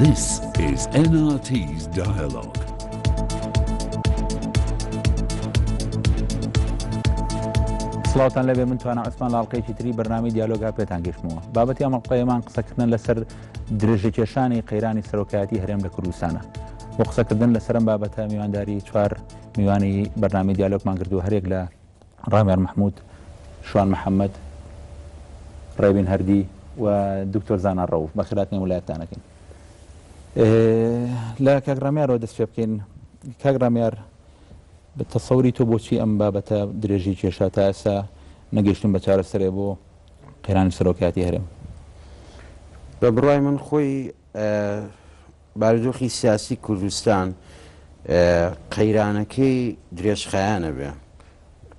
This is NRT's Dialogue. سڵاوتان لەبێ من توانە عوسمان لە ئەڵقەیەکی تری بەرنامەی دیالۆگا پێتان گەشتمەوە. بابەتی ئەم ئەڵقەیەمان قسەکردن لەسەر درێژەکێشانی قەیرانی سەرۆکایەتی هەرێم لە کوردستانە. بۆ قسەکردن لەسەر ئەم بابەتە میوانداری چوار میوانی بەرنامەی دیالۆگمان کردو، هەرێک لە ڕامێر محمود، شوان محەممەد، ڕێبین هەردی و دکتۆر زانا ڕەوف. بەخیراتنی وڵایەتانەکەین. لە کاگڕامیارەوە دەست پێ بکەین. کاگڕامیار بە تەسەوری تۆ بۆچی ئەم بابەتە درێژی کێشا تا ئێستا نەگەیشتن بە چارەسەرێ بۆ قەیرانی سەرۆکایەتی هەرێم؟ بە بڕای من خۆی بارودۆخی سیاسی کوردستان قەیرانەکەی درێژخایانە بێ.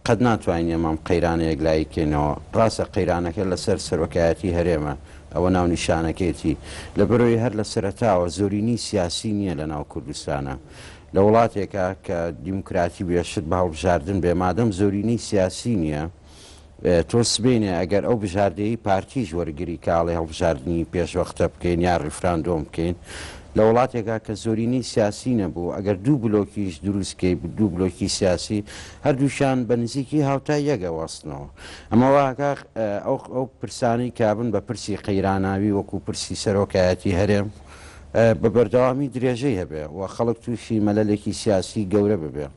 قەت ناتوانین ئەمام قەیرانە یەکلایی بکەینەوە. ڕاستە قەیرانەکە لەسەر سەرۆکایەتی هەرێمە، ئەوە ناو نیشانەکەیەتی لە بەرەوەی هەر لە سەرەتاوە زۆرینی سیاسی نییە لە ناو کوردستانە. لە وڵاتێکە کە دیموکراتی بێشت بە هەڵبژاردن بێ، مادەم زۆرینی سیاسی نییە، تۆ سبێنێ ئەگەر ئەو بژاردەیی پارتیش وەرگری کاڵی هەڵبژاردننی پێشوەختە بکەین یا ڕیفراندۆم بکەین، لە وڵاتێکا کە زۆرینی سیاسی نەبوو، ئەگەر دوو بلۆکیش دروستکەی دوو بلۆکی سیاسی هەردووشان بە نزیکی هاوتای یەگە وەستنەوە. ئەمەواکە ئەو پرسانی کابن بە پرسی قەیراناوی وەکو پرسی سەرۆکایەتی هەرێم بە بەردەوامی درێژەی هەبێ و خەڵک تووشی مەلەلێکی سیاسی گەورە ببێ.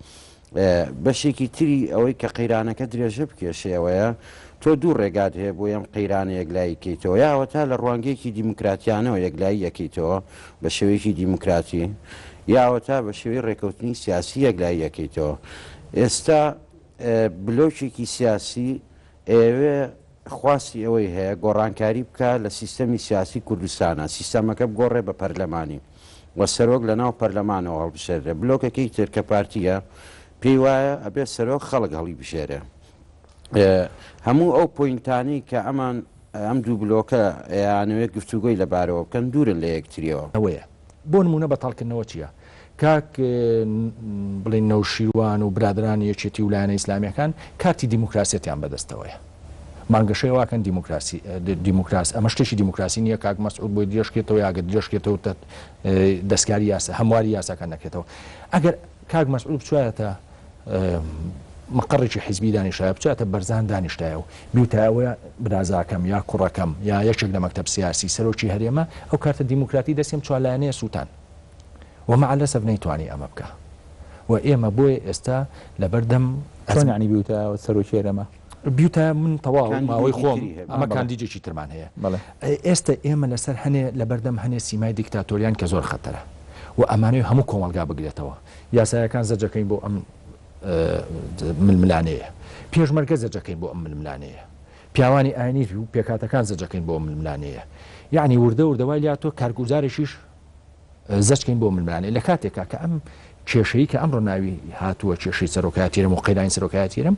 بەشێکی تری ئەوەی کە قەیرانەکە درێژە بکێشەوەیە، تۆ دوو ڕێگات هەیە بۆ ئەم قەیرانە یەکلایی کەیتەوە، یاوە تا لە ڕوانگەیەکی دیموکراتیانەوە یەکلایی یەکەیتەوە بە شێوەیەکی دیموکراتی، یاوە تا بە شێوەی ڕێکەوتنی سیاسی یەکلایی یەکەیتەوە. ئێستا بلۆکێکی سیاسی ئێوێ خواستی ئەوەی هەیە گۆڕانکاری بکە لە سیستەمی سیاسی کوردستانە، سیستەمەکە بگۆڕێ بە پەرلەمانی وە سەرۆک لە ناو پەرلەمانەوە هەڵبژێرێ. بلۆکەکەی تر کە پارتیە پێی وایە ئەبێت سەرۆک خەڵک هەڵی بژێرێ. هەموو ئەو پۆینتانی کە ئەم دوو بلۆکە یانوێت گفتوگۆی لەبارەوە بکەن دوورن لە یەکتریەوە. ئەوەیە بۆ نمونە بەتاڵکردنەوە چییە؟ کاک بڵین نەوشیروان و برادرانی یەکێتی ویلایەتە ئیسلامیەکان کارتی دیموکراسیەتیان بەدەستەوەیە. مانگەشەی واکەن دیموکراسی ئەمە شتێکی دیموکراسی نییە. کاک مەسعود بۆی درێژکێتەوە یاگە درێژکێتەوە دەستکاری یاسا هەمواری یاساکان نەکرێتەوە. ئەگەر کاک مەسعود بچوایەتە مەقڕێکی حیزبی دانیشتایە، بچاتە بەرزان دانیشتایە و بیوتایەوە برازاکەم یا کوڕەکەم یا یەکێک لە مەکتەب سیاسی سەرۆکی هەرێمە، ئەو کارتە دیموکراتی دەستیم چوارلایەنەیە سووتان وەمە لەسەر نەیتوانی ئەمە بکە. و ئێمە بۆیە ئێستا لەبەردەم چۆنیانی بیوتە سەرۆکی هەرێمە بیوتە من تەواو ماوەی خۆم ئەمە کاندیدێکی ترمان هەیە. ئێستا ئێمە لەسەر هەنێ لەبەردەم هەنێ سیمای دیکتاتۆریان کە زۆر خەتەرە و ئەمانەوە هەموو کۆمەلگا بگرێتەوە. یاسایەکان زەرجەکەین بۆ ئەم ململانەیە، پێشمەرگە زەرجەکەین بۆ ئەم ململانەیە، پیاوانی ئاینی و پێکاتەکان زەرجەکەین بۆ ململانەیە. یعنی وردەوردەوای لاتۆ کارگوزارێکیش زەرجکەین بۆ ململانەیە. لە کاتێکا کە ئەم کێشەی کە ئەمڕۆ ناوی هاتووە کێشەی سەرۆکایەتی هەرێم و قەیرانی سەرۆکایەتی هەرێم،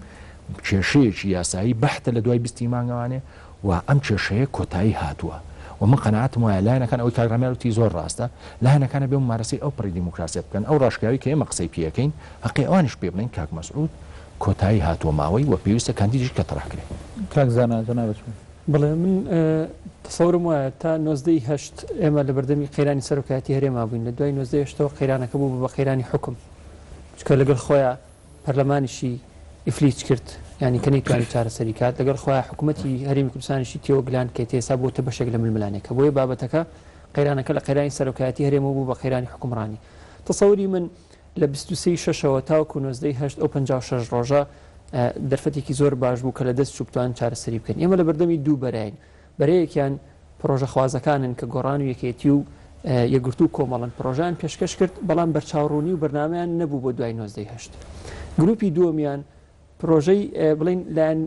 کێشەیەکی یاسایی بەحتە لە دوای 20 مانگەوانێ و ئەم کێشەیە کۆتایی هاتووە و من قەنەعەتم وایە لایەنەکان ئەوەی کاگڕامیاروتی زۆر ڕاستە، لایەنەکانە بێ ممارەسەی ئەو پڕی دیموکراسی بکەن. ئەو ڕاشکاوی کە ئێمە قسەی پێەکەین حەقی ئەوانیش پێ بڵێن کاک مەسعود کۆتایی هاتووە ماوەی و پێویستە کاندیدیش کە تەڕاکرێت. کاک زانا جەنابەت بڵێ من تەسەورم وایە تا 1970 ئێمە لە بەردەمی قەیرانی سەرۆکایەتی هەرێما بووین. لە دوای 1970ەوە قەیرانەکە بوو بە قەیرانی حکم، چکە لەگەڵ خۆیان پەرلەمانیشی ئیفلیچ کرد، ینی کە نەیتوانی چارەسەری کات، لەگەڵ خۆیان حکوومەتی هەرێمی کوردستانیشی تێوە گلان کە تێسا بۆتە بەشێک لە ململانێکە. بۆیە بابەتەکە قەیرانەکە لە قەیرانی سەرۆکایەتی هەرێمە بوو بە قەیرانی حکومڕانی. تەسەوری من لە 23/6ەوە تاوەکو 1970 ئەو 56 ڕۆژە دەرفەتێکی زۆر باش بوو کە لە دەست چوبتوان چارەسەری بکەن. ئێمە لە بەردەمی دوو بەرین، بەرەیەکیان پرۆژە خوازەکانن کە گۆڕان و یەکێتی و یەکگرتو کۆمەڵن پرۆژیان پێشکەش کرد، بەڵام بەرچاوڕوونی و بەرنامەیان نەبوو بۆ دوای 1970. گروپی دووەمیان پرۆژەی بڵین لایەن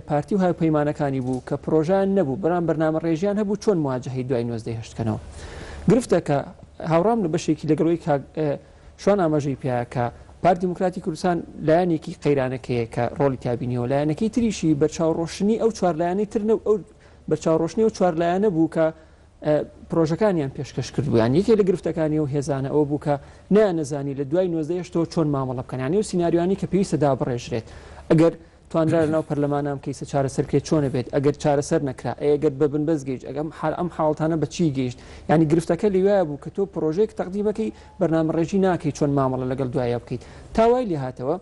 پارتی و هاوپەیمانەکانی بوو کە پرۆژیان نەبوو، بەرام بەرنامە ڕێژیان هەبوو چۆن مواجهەی دوای 1970کەنەوە. گرفتە کە هاوڕام لە بەشێکی لەگەڵەوەی شوان ئاماژەی پیاە کە پارتی دیموکراتی کوردستان لایەنێکی قەیرانەکەیە کە ڕۆڵی تابینیەوە، لایەنەکەی تریشی بەرچاوڕۆشنی ئەو چوارلایەنەی ترنە ئەو بەرچاوڕۆشنی و چوارلایەنە بوو کە پرۆژەکانیان پێشکەش کرد بوویان. یەکێ لە گرفتەکانی و هێزانە ئەوە بوو کە نەزانی لە دوای 1970 چۆن مامەڵە بکەنیانی و سیناریوانی کە پێویستە دابڕێژرێت. ئەگەر توانرا لەناو پەرلەمانام کەیسە چارەسەرکرێت چۆنە بێت ئەگەر چارەسەر نەکرا ئەگەر بە بنبەست گەیشت ئەم حاڵتانە بە چی گەیشت ینی گرفتەکە لێوایە بوو کە تۆ پرۆژێک تەقدیمەکەی بەرنامەڕێژی ناکەی چۆن مامەڵە لەگەڵ دوایە بکەیت تاوای لێ هاتەوە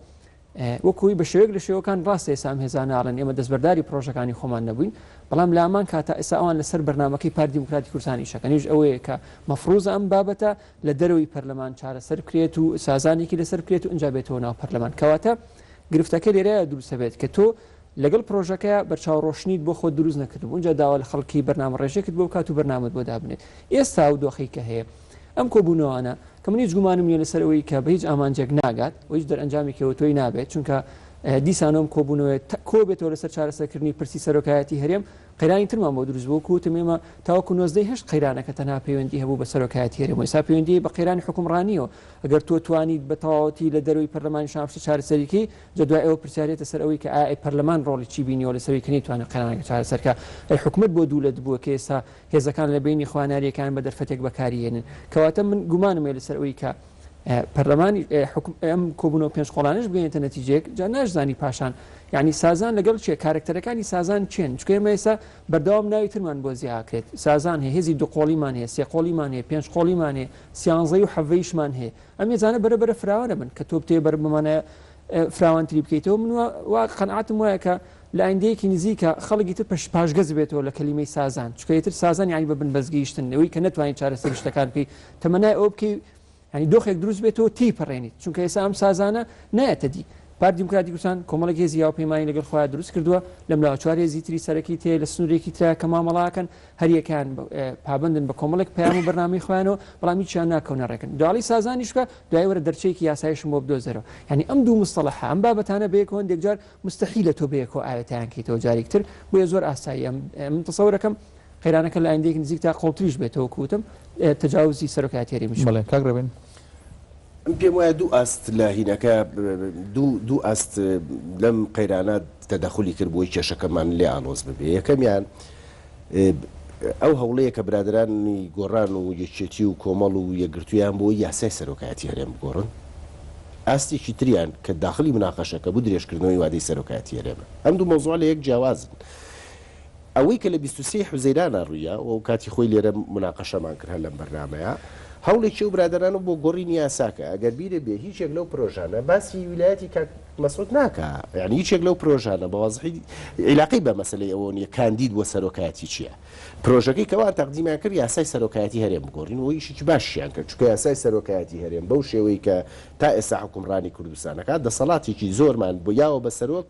وەکوی بە شێوەیەک لە شێوەکان ڕاستە ئێسام هێزانناڵن ئێمە دەستبەرداری پرۆژەکانی خۆمان نەبووین بەڵام لامان کاتە ئێستا ئەوان لەسەر بەرنمەکەی پارتی دیموکراتی کوردستانی شەکەنیش ئەوەیە کە مەفروزە ئەم بابەتە لە دەرەوەی پەرلەمان چارەسەر کرێت و سازانێکی لەسەر کرێت و ئەنجا بێتەوە ناو پەرلەمان کەواتە گرفتەکە لێرەیە دروستە بێت کە تۆ لەگەڵ پرۆژەکە بەرچاوڕۆشنیت بۆ خۆ دروست نەکردبوو اونجا داوا لە خەڵکی بەرنامەڕێژێکت بۆ کات و بەرنامەت بۆ دابنێت ئێستا و دۆخی کە هەیە ئەم کۆبوونەوەانە کە من هیچ گومانم نیە لەسەرەوەی کە بە هیچ ئامانجێک ناگات و هیچ دەرئەنجامی کەوتۆی نابێت چونکە دیسانۆم کۆبوونەوەی کۆ بێتەوە لەسەر چارەسەرکردنی پرسی سەرۆکایەتی هەرێم قەیرانی ترمان بۆ دروست بوو و تمێمە تاوەکو 98 قەیرانەکە تەنها پەیوەندی هەبوو بە سەرۆکایەتی هەرێم ئێستا پەیوەندی بە قەیرانی حکومڕانیەوە ئەگەر تۆ توانیت بە تەواوەتی لە دەروی پەرلەمانی شانشتی چارەسەرێکی جا دوای ئەوە پرسیارێتە سەر ئەوەی کە ئای پەرلەمان ڕۆڵی چی بینیەوە لەسەروی کە نەیتوانێت قەیرانەکە چارەسەرکە ئەی حکومت بۆ دوولت بووە کە ئێستا هێزەکان لە بینی خواناریەکان بە دەرفەتێک بەکارهێنن کەواتە من گومانم لەسەر ئەوەی کە پەرلەمانی ئەم کۆبوونەوە پێنج قۆڵانش بگەێنێتە نەتیجەیەک جا ناشزانی پاشان یعنی سازان لەگەڵ چێ کارکتەرەکانی سازان چێن چکە ئێمە ئێستا بەردەوام ناوی ترمان بۆ زیاکرێت سازان هەیە هێزی دوقۆڵیمان هەیە سێ قۆڵیمان هەیە پێنج قۆڵیمان هەیە سیانزەی و حەڤەیشمان هەیە ئەم ێزانە بەرەبەرە فراوانە بن کە تۆ بتێ بەربمانە فراوانتری بکەیتەوە من وا قەنعاتم وایە کە لە ئایندەیەکی نزیکە خەڵکی تر پاشگەز بێتەوە لە کەلیمەی سازان چکەیتر سازان یعنی بە بنبەستگەیشتنەوەی کە نتوانین چارەسەر شتەکان بکەی تەمەنای ئەو بکەی ینی دۆخێک دروست بێتەوە تی پەڕێنیت چونکە ئێستا ئەم سازانە نایەتە دی پارتی دیموکراتی کوردستان کۆمەڵێک هێزی یاوپەیمانی لەگەڵ خۆیان دروست کردووە لەم لاوە چوار هێزی تری سەرەکی تێ لە سنوورێکی ترا کە مامەڵاکەن هەریەکان پابندن بە کۆمەڵێک پەیام و بەرنامەی خۆیانەوە بەڵام هیچیان ناکەونە ڕێکن دواڵی سازانیش بکە دوای وەرە دەرچەیەکی یاسایشم بۆ بدۆزەرەوە ینی ئەم دوو مستەڵەحە ئەم بابەتانە بەیەکەوە هەندێک جار مستەحیلە تۆ بەیەکەوە ئاوێتیان کەیتەوە جارێکتر بۆیە زۆر ئاسایی من تەسەورەکەم قەیرانەکە لە ئایندەیەکی نزیک تا قوڵتریش بێتەوە کوتم تەجاوزی سەرۆکایەتی هەرێمیش بەڵێ کاگڕێبن پێم وایە دوو ئاست لە هینەکە دوو ئاست لەم قەیرانە تەدەخولی کرد بۆی کێشەکەمان لێ ئالۆز ببێ یەکەمیان ئەو هەوڵەیە کە برادرانی گۆڕان و یەکێتی و کۆمەڵ و یەکگرتویان بۆ یاسای سەرۆکایەتی هەرێم بگۆڕن ئاستێکی تریان کە داخلی مناقەشەکە بوو درێژکردنەوەی وادەی سەرۆکایەتی هەرێمە ئەم دوو مەوزوع لە یەک جیاوازن ئەوەی کە لە 23 حوزەیرانە ڕوویە و کاتی خۆی لێرە مناقەشەمان کرد هەر لەم بەرنامەیە هەوڵێکی و برادرانە بۆ گۆڕینی یاساکە ئەگەر بیرە بێ هیچێک لەو پرۆژانە باسی ویلایەتی کاک مەسعود ناکە یعنی هیچێک لەو پرۆژانە بەوازحی عیلاقی بە مەسەلەی ئەوە نیە کاندید بۆ سەرۆکایەتی چییە پرۆژەکەی کەوا تەقدیمیان کرد یاسای سەرۆکایەتی هەرێم بگۆڕین و ئیشی باشیان کرد چونکە یاسای سەرۆکایەتی هەرێم بەو شێوەی کە تا ئێستا حکومڕانی کوردستانەکە دەسەڵاتێکی زۆرمان بۆ یاوە بە سەرۆک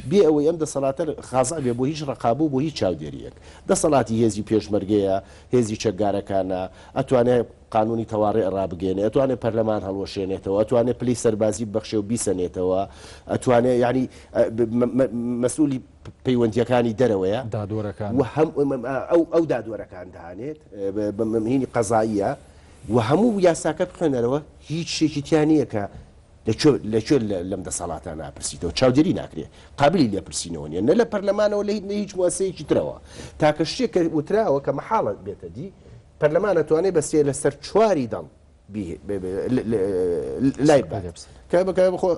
بێ ئەوەی ئەم دەسەڵاتە خازا بێ بۆ هیچ ڕقابوو بۆ هیچ چاودێریەک دەسەڵاتی هێزی پێشمەرگەیە هێزی چەکدارەکانە ئەتوانێت قانونی تەواڕێ ڕابگەێنێت ئەتوانێت پەرلەمان هەڵوەشێنێتەوە ئەتوانێت پلی سەربازی ببەخشێ و بیسەنێتەوە ئەتوانێت ینی مەسئولی پەیوەندیەکانی دەرەوەیە دادوەرەکان ئەو دادوەرەکان دەهانێت هینی قەزاییە و هەموو یاساکە بخێنەرەوە هیچ شتێکی تیان نییە کە لەکوێ لەم دەسەڵاتە ناپرسیتەوە چاودێری ناکرێت قابلی لێپرسینەوە نیە نە لە پەرلەمانەوە لە هیچ مواسەیەکی ترەوە تاکە شتێک کە وتراوە کە مەحاڵە بێتە دی پەرلەمان ئەتوانێت بەستێ لەسەر چواری دڵ لای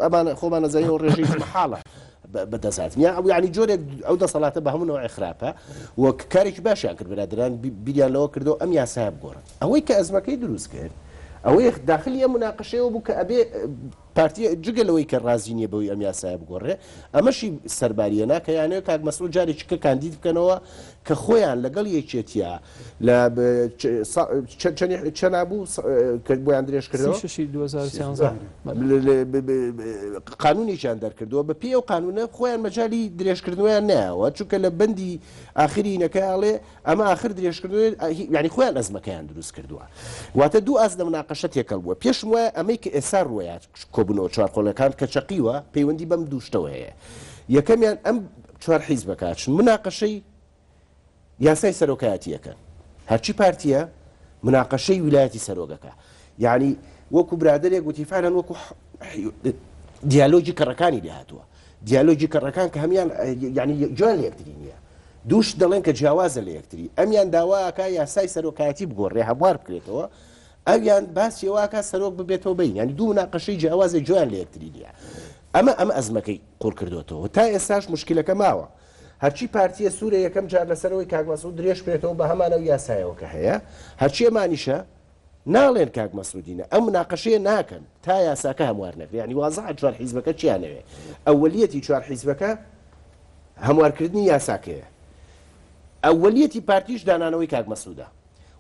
ئەمانە خۆمان نەزانیەوە ڕێژەی مەحاڵە بەدەسات یعنی جۆرێک ئەو دەسەڵاتە بە هەموو ئەخراپە وە کارێکی باشیان کرد برادران بیریان لەوە کردەوە ئەم یاسایە بگۆڕن ئەوەی کە ئەزمەکەی دروست کرد ئەوەی داخلی ئەم مناقەشەیەوە بوو کە ئەبێ پارتی جگەلەوەی کە ڕازی نییە بەوەی ئەم یاسایە بگۆڕێ ئەمەشی سەرباریە ناکە یانەیە کاک مەسعود جارێکی کە کاندید بکەنەوە کە خۆیان لەگەڵ یەکێتیە لە چەنابوو بۆیان درێژکردەوە قانونێکیان دەرکردەوە بە پێ و قانونە خۆیان مەجای درێژکردنەوەیان نایەوە چونکە لە بەندی ئاخری نەکەڵێ ئەمە آخر درێژکردنەوە ینی خۆیان ئەزمەکەیان دروست کردووە واتە دوو ئاز لە مناقەشە تێکەڵ بووە پێشم وایە ئەمەی کە ئێستا ڕوەیە کۆبوونەوە چوارقۆڵەکان کە چەقیوە پەیوەندی بەم دووشتەوە هەیە یەکەمیان ئەم چوار حیز بکاتشن مناقەشەی یاسای سەرۆکایەتیەکە هەرچی پارتیە مناقەشەی ویلایەتی سەرۆکەکە یعنی وەکو برادرێک وتیفانان وەکو دیالۆجی کەڕەکانی لێهاتووە دیالۆجی کەڕەکان کە هەمیان ینی جوان لە یەکتری نییە دووش دەڵێن کە جیاوازە لە یەکتری ئەمیان داواکە یاسای سەرۆکایەتی بگۆڕێ هەبوار بکرێتەوە ئەویان باسی واکە سەرۆک ببێتەوە بین ینی دوو مناقەشەی جیاوازە جوان لە یەکتری نییە ئەمە ئەزمەکەی قوڕ کردوێتەوە تا ئێستاش مشکلەکە ماوە هەرچی پارتیە سوورە یەکەم جار لەسەرەوەی کاک مەسعود درێژ بێتەوە بە هەمانەوە یاسایەوە کە هەیە هەرچی ئەمانیشە ناڵێن کاک مەسعودینە ئەم مناقەشەیە ناکەن تا یاساکە هەموار نەکرێت یعنی وازە چوار حیزبەکە چیانەوێ ئەوەلیەتی چوار حیزبەکە هەموارکردنی یاساکەیە ئەوەلیەتی پارتیش دانانەوەی کاک مەسعودە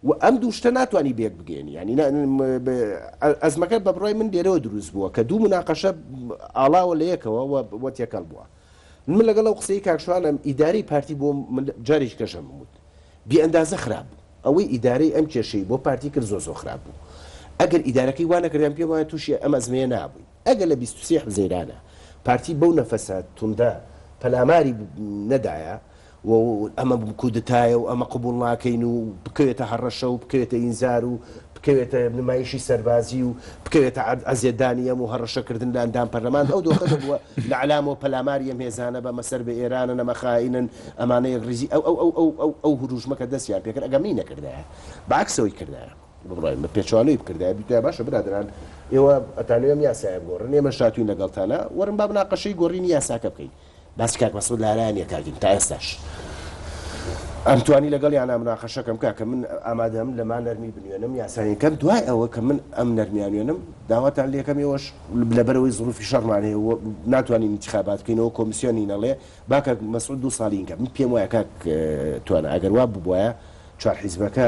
و ئەم دووشتە ناتوانانی بێک بگەێنی ینی ئەزمەکە بە بڕای من لێرەوە دروست بووە کە دوو مناقەشە ئاڵاوە لە یەکەوە وە تێکەڵ بووە من لەگەڵ ئەو قسەی کاکشوانم ئیداری پارتی بۆ جارێک کەشەم بوت بی ئەندازە خراپ بوو ئەوەی ئیدارەی ئەم کێشەی بۆ پارتی کرد زۆ خراپ بوو ئەگەر ئیدارەکەی وانەکردیان پێ وایە تووشی ئەم ئەزمەیە نابووین ئەگەر لە 23 حزەیرانە پارتی بەو نەفەسە توندا پەلاماری نەدایە و ئەمە کودتایە و ئەمە قبول ناکەین و بکەوێتە هەڕەشە و بکەوێتە ئینزار و بکەوێتە نمایشی سەربازی و بکەوێتە ئەزیێدانی ئەم و هەڕەشەکردن لە ئەندام پەرلەمان ئەو دۆخە بووە لە علامەوە پەلاماری ئەم هێزانە بە مەسەر بە ئێرانە نەمەخائینن ئەمانەیە ڕیزی ئەو هروژمەکە دەستیان پێکرد ئەگەمی نەکردایە بەعکسەوەی کردایە بڕای بە پێچوانەوەی بکردای بیتوای باشە برادران ئێوە ئەتانوێم یاسایە بگۆڕن ئێمە شاتوین لەگەڵتانە وەرن با بناقەشەی گۆڕینی یاساکە بکەین باسی کاک مەسعود لارایانە کاکین تا ئێستاش ئەم توانی لەگەڵ یان مناقەشەکەم کاکە من ئامادەم لەمان نەرمی بنوێنم یاساییەکەم دوای ئەوە کە من ئەم نەرمیان وێنم داواتان لێکەم ێوەش لەبەرەوەی زڵوفی شەڕمان هەیە ناتوانین انتخابات بکەینەوە کۆمیسیۆنی نەڵێ با کاک مەسعود 2 ساڵین کە من پێم وایە کاک توانە ئەگەر وا ببووایە چوار حیزبەکە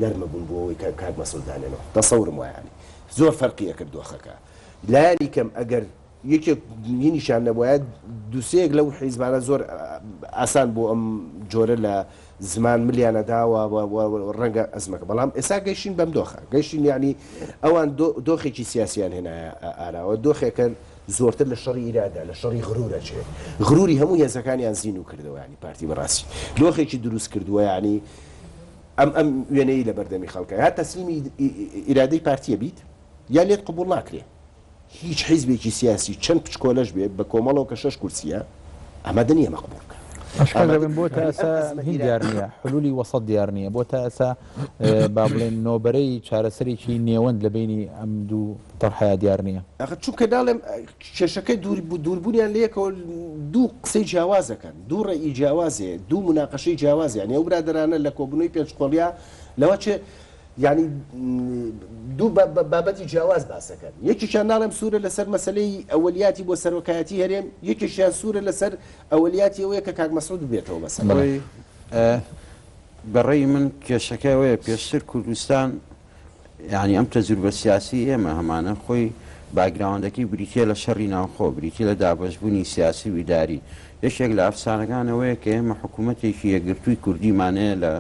نەرمە بوون بۆ ئەوەی کاک مەسعود دانێنەوە دەسەورم وایانی زۆر فەرقیە کرد دۆخەکە لایانی کەم ئەگەر یەکێک نیشان نەبووایە دووسەیەک لەو حیزبانە زۆر ئاسان بۆ ئەم جۆرە لە زمان ملیانەداوە ڕەنگە ئەزمەکە بەڵام ئێستا گەیشتین بەم دۆخە گەیشتین یعنی ئەوان دۆخێکی سیاسیان هێنایە ئاراوە دۆخێکە زۆرتر لە شەڕی ئیرادا لە شەڕی غرورە چێ غروری هەموو هێزەکانیان زین و کردەوە ینی پارتی بەڕاستی دۆخێکی دروست کردووە ینی ئەم وێنەی لە بەردەمی خەڵکە یا تەسلیمی ئیرادەی پارتیە بیت یا لێت قبول ناکرێ هیچ حیزبێکی سیاسی چەند پچکۆلەش بێت بە کۆمەڵەوە کە 6 کورسیە ئەمەدە نیە مەقبول بکە ئەشکال دەبن بۆ تا ئێستا هیچ دیار نییە حلولی وەسەط دیار نییە بۆ تا ئێستا با بڵێن نۆبەرەی چارەسەرێکی نێوەند لە بینی ئەم دوو تەڕحەیە دیار نییە چونکە داڵێم کێشەکەی دووربوونیان لەیەکەوە دوو قسەی جیاوازەکەن دوو ڕێئی جیاوازێ دوو مناقەشەی جیاوازە یعنی ئەو برادرانە لە کۆبوونەوەی پێنجقۆڵیا لەوە چێ ینی دوو بابەتی جیاواز باسەکەن یەکیشان ناڵێم سوورە لەسەر مەسلەی ئەوەلیاتی بۆ سەرۆکایەتی هەرێم یەکیشیان سوورە لەسەر ئەوەلیاتی ئەوەیە کە کاک مەسعود بێتەوە مەسەلەی بەڕێی من کێشەکەوەیە پێشتر کوردستان یعنی ئەم تەجروبە سیاسی ئێمە هەمانە خۆی باگراوندەکەی بریتە لە شەڕی ناوخۆ بریتە لە دابەشبوونی سیاسی و ئیداری یەکێک لە ئەفسانەکانەوەیە کە ئێمە حکوومەتێکی یەکگرتووی کوردیمانەیە لە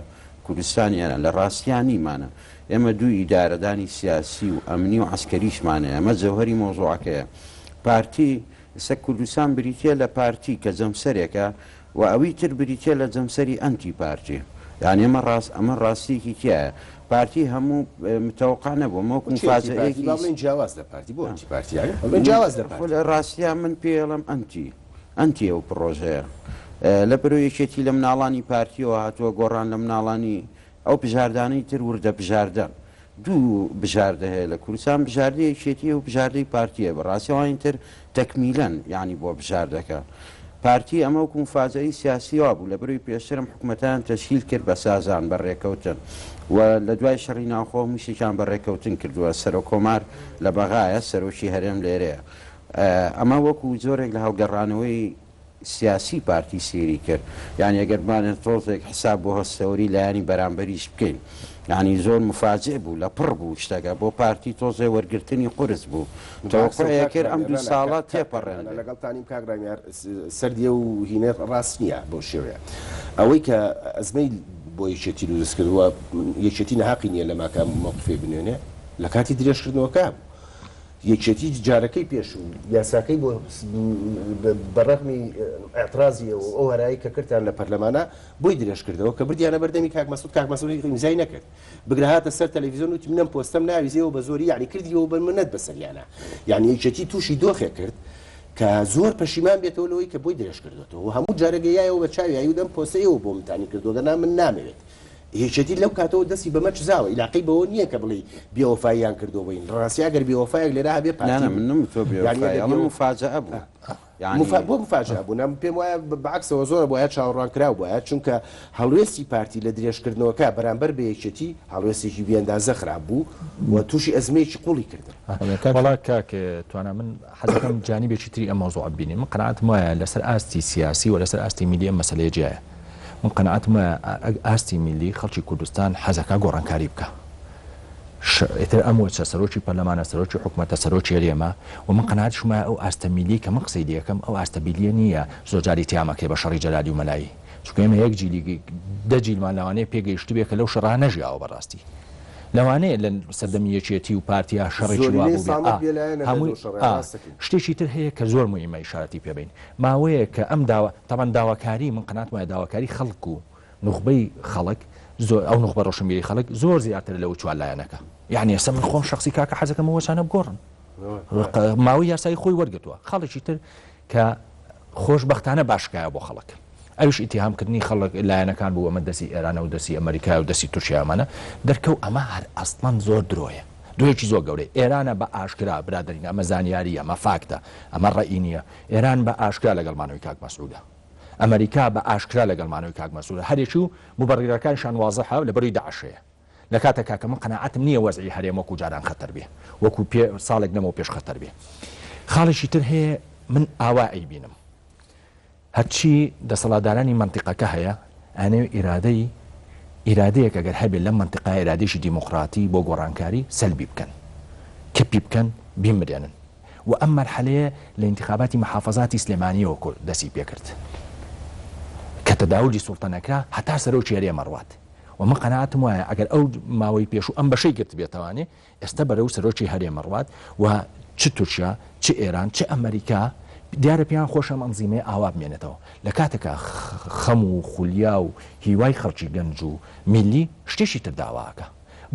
کوردستانیانە لە ڕاستیانیمانە ئێمە دوو ئیدارەدانی سیاسی و ئەمنی و عسکەریشمانەیە ئەمە جەوهەری مۆزوعەکەیە پارتی سە کوردستان بریتە لە پارتی کە جەمسەرێکە و ئەوی تر بریتە لە جەمسەری ئەنتی پارتی یعنی ئەمە ڕاستیەکی تایە پارتی هەموو متەوقع نەبوو مەوکو فازەیەکی جیاواز لە پارتی بۆ ئەنتی پارتیانە جیاواز لە پارتی لە ڕاستیان من پێڵم ئەنتی ئەو پرۆژەیە لە بەرەو یەکێتی لە مناڵانی پارتیەوە هاتووە گۆڕان لە مناڵانی ئەو بژاردانەی تر وردە بژاردە دوو بژاردە هەیە لە کوردستان بژاردەیە یەکێتیە و بژاردەی پارتیە بەڕاستیەوەین تر تەکمیلەن یعنی بۆ بژاردەکە پارتی ئەمە وەکو فازایی سیاسیەوە بوو لە بەروی پێشترم حکوومەتان تەشکیل کرد بە سازان بەڕێکەوتن و لە دوای شەڕی ناوخۆ موشتێکیان بەڕێکەوتن کردووە سەرۆک کۆمار لە بەغایە سەرۆکی هەرێم لێرەیە ئەمە وەکو زۆرێک لە هەڵگەڕانەوەی سیاسی پارتی سێری کرد یعنی ئەگەرمانێت تۆزێک حساب بۆ هەستەوەری لایانی بەرامبەریش بکەین یعنی زۆر مفاجئ بوو لە پڕ بوو شتەکە بۆ پارتی تۆزێ وەرگرتنی قورس بوو تەوەقع کرد ئەم دوو ساڵە تێپەڕێن لەگەڵتانیم کاگرامیار سەردیە و هینێ ڕاست نییە بۆ شێوەیە ئەوەی کە ئەزمەی بۆ یەکێتی دروست کردووە یەکێتی نەحەقی نییە لە ماکە موقفێ بنوێنێ لە کاتی درێژکردنەوەکە یەکێتی جارەکەی پێش و یاساکەی بۆ بەڕەقمی ئەعترازی ئەو هەرایی کە کردیان لە پەرلەمانە بۆی درێژکردەوە کە بردیانە بەردەمی کاک مەسعود ئیمزای نەکرد بگرهاتە سەر تەلەڤیزیۆن و منم پۆستەم ناویزیەوە بە زۆری یعنی کردیەوە بە منەت بەسەریانە یعنی یەکێتی تووشی دۆخێ کرد کە زۆر پەشیمان بێتەوە لەوەی کە بۆی درێژکردێتەوە و هەموو جارەگەیایەوە بە چاوی ئەو دەم پۆستەیەوە بۆ منتانی کردووە گەنا من نامەوێت هێچەتی لەو کاتەوە دەستی بەمە چزاوە علاقەی بەوە نییە کە بڵێ بێوەفاییان کردو بین ڕاستی ئەگەر بێوەفایەک لێرە هەبێ لا من تۆ مفاجأة بوو بۆ مفاجأة بوو نام پێم وایە بەعکسەوە زۆرە بۆیە چاوەڕوانکراو بۆیە چونکە هەڵوێستی پارتی لە درێژکردنەوەکە بەرامبەر بە یەکێتی هەڵوێستێکی بێندازە خراپ بوو و تووشی ئەزمەیەکی قوڵی کردن. وڵات کاکە توانە من حەزەکەم جانیبێکی تری ئەم مۆزوع ببینین. من قەناعەتم وایە لەسەر ئاستی سیاسی و لەسەر ئاستی میلی ئەم مەسەلەیە جیایە. من قەناعەتم ئاستی میلی خەڵکی کوردستان حەزەکە گۆڕانکاری بکە. ئێتر ئەمە سەرۆکی پەرلەمانە سەرۆکی حکوومەتە سەرۆکی هەرێمە و من قەناعەتم ئەو ئاستە میلی کە من قسەی دەکەم ئەو ئاستە بیلیە نییە زۆرجاری تیامەکەی بە شەڕی جەلالی و مەلایی. چونکە ئێمە یەک جیلی دەجیلمان لەوانەیە پێگەیشتی بێ کە لەو شەڕا نەژیاوە بەڕاستی. لەوانەیە لە سەردەمیەکێتی و پارتیا شەڕێکی هەمووی شتێکی تر هەیە کە زۆر مهمە ئیشارەتی پێبین. ماوەیە کە ئەم تەمان داواکاری من قەناعەتم وایە داواکاری خەڵک و نوخبەی خەڵک ئەو نوخبە ڕۆشنبیری خەڵک زۆر زیاتر لەو چوار لایەنەکە. یعنی ئێستا من خۆم شخصی کاکە حەزەکەم وەسانە بگۆڕن. ماوەی یاسایی خۆی وەرگتووە خەڵکی تر کە خۆشبەختانە باشکایە بۆ خەڵک. ئەوش ئیتیهامکردنی خەڵک لایەنەکان بوو ئەمە دەسی ئێرانە و دەسی ئەمریکا و دەسی تورکیامانە دەرکەوت ئەمە هەر ئەسڵەن زۆر درۆیە. دوێکی زۆر گەورەی ئێرانە بە ئاشکرا برادرین ئەمە زانیاری ئەمە فاکتە ئەمە ڕەئی نییە. ئێران بە ئاشکرا لەگەڵمانەوەی کاک مەسعودە. ئەمریکا بە ئاشکرا لەگەڵمانەوەی کاک مەسعودە. هەرێکی و موبەڕیرەکانشان وازەحە لە بەروی داعشەیە. لە کاتە کاکە من قەناعەتم نییە وەزعی هەرێم وەکو جاران خەتەر بێ وەکو ساڵێک نەمەوە پێش خەتەر بێ. خاڵێکی تر هەیە من ئاوایی بینم. هەرچی دەسەڵاتدارانی منتیقەکە هەیە ئەنێ ئیرادەیەک ئەگەر هەبێت لەم منتیقای ئیرادێکی دیموکراتی بۆ گۆڕانکاری سەلبی بکەن کەپی بکەن بیمرێنن و ئەم مەرحەلەیە لە انتخاباتی محافەزاتی سلێمانیەوە دەسی پێکرد کە تەداولی سوڵتانەکە هەتا سەرۆکی هەرێمە ڕوات و من قەناعەتم وایە ئەگەر ئەو ماوەی پێش و ئەم بەشەی گرت بێتەوانێ ئێستا بەرەو سەرۆکی هەرێمە ڕوات و چ تورکیا چ ئێران چ ئەمریکا دیارە پێیان خۆشە ئەنزیمەیە ئاوا بمێنێتەوە لە کاتێکە خەم و خولیا و هیوای خەڵکی گەنج و میلی شتێکی تر داواکە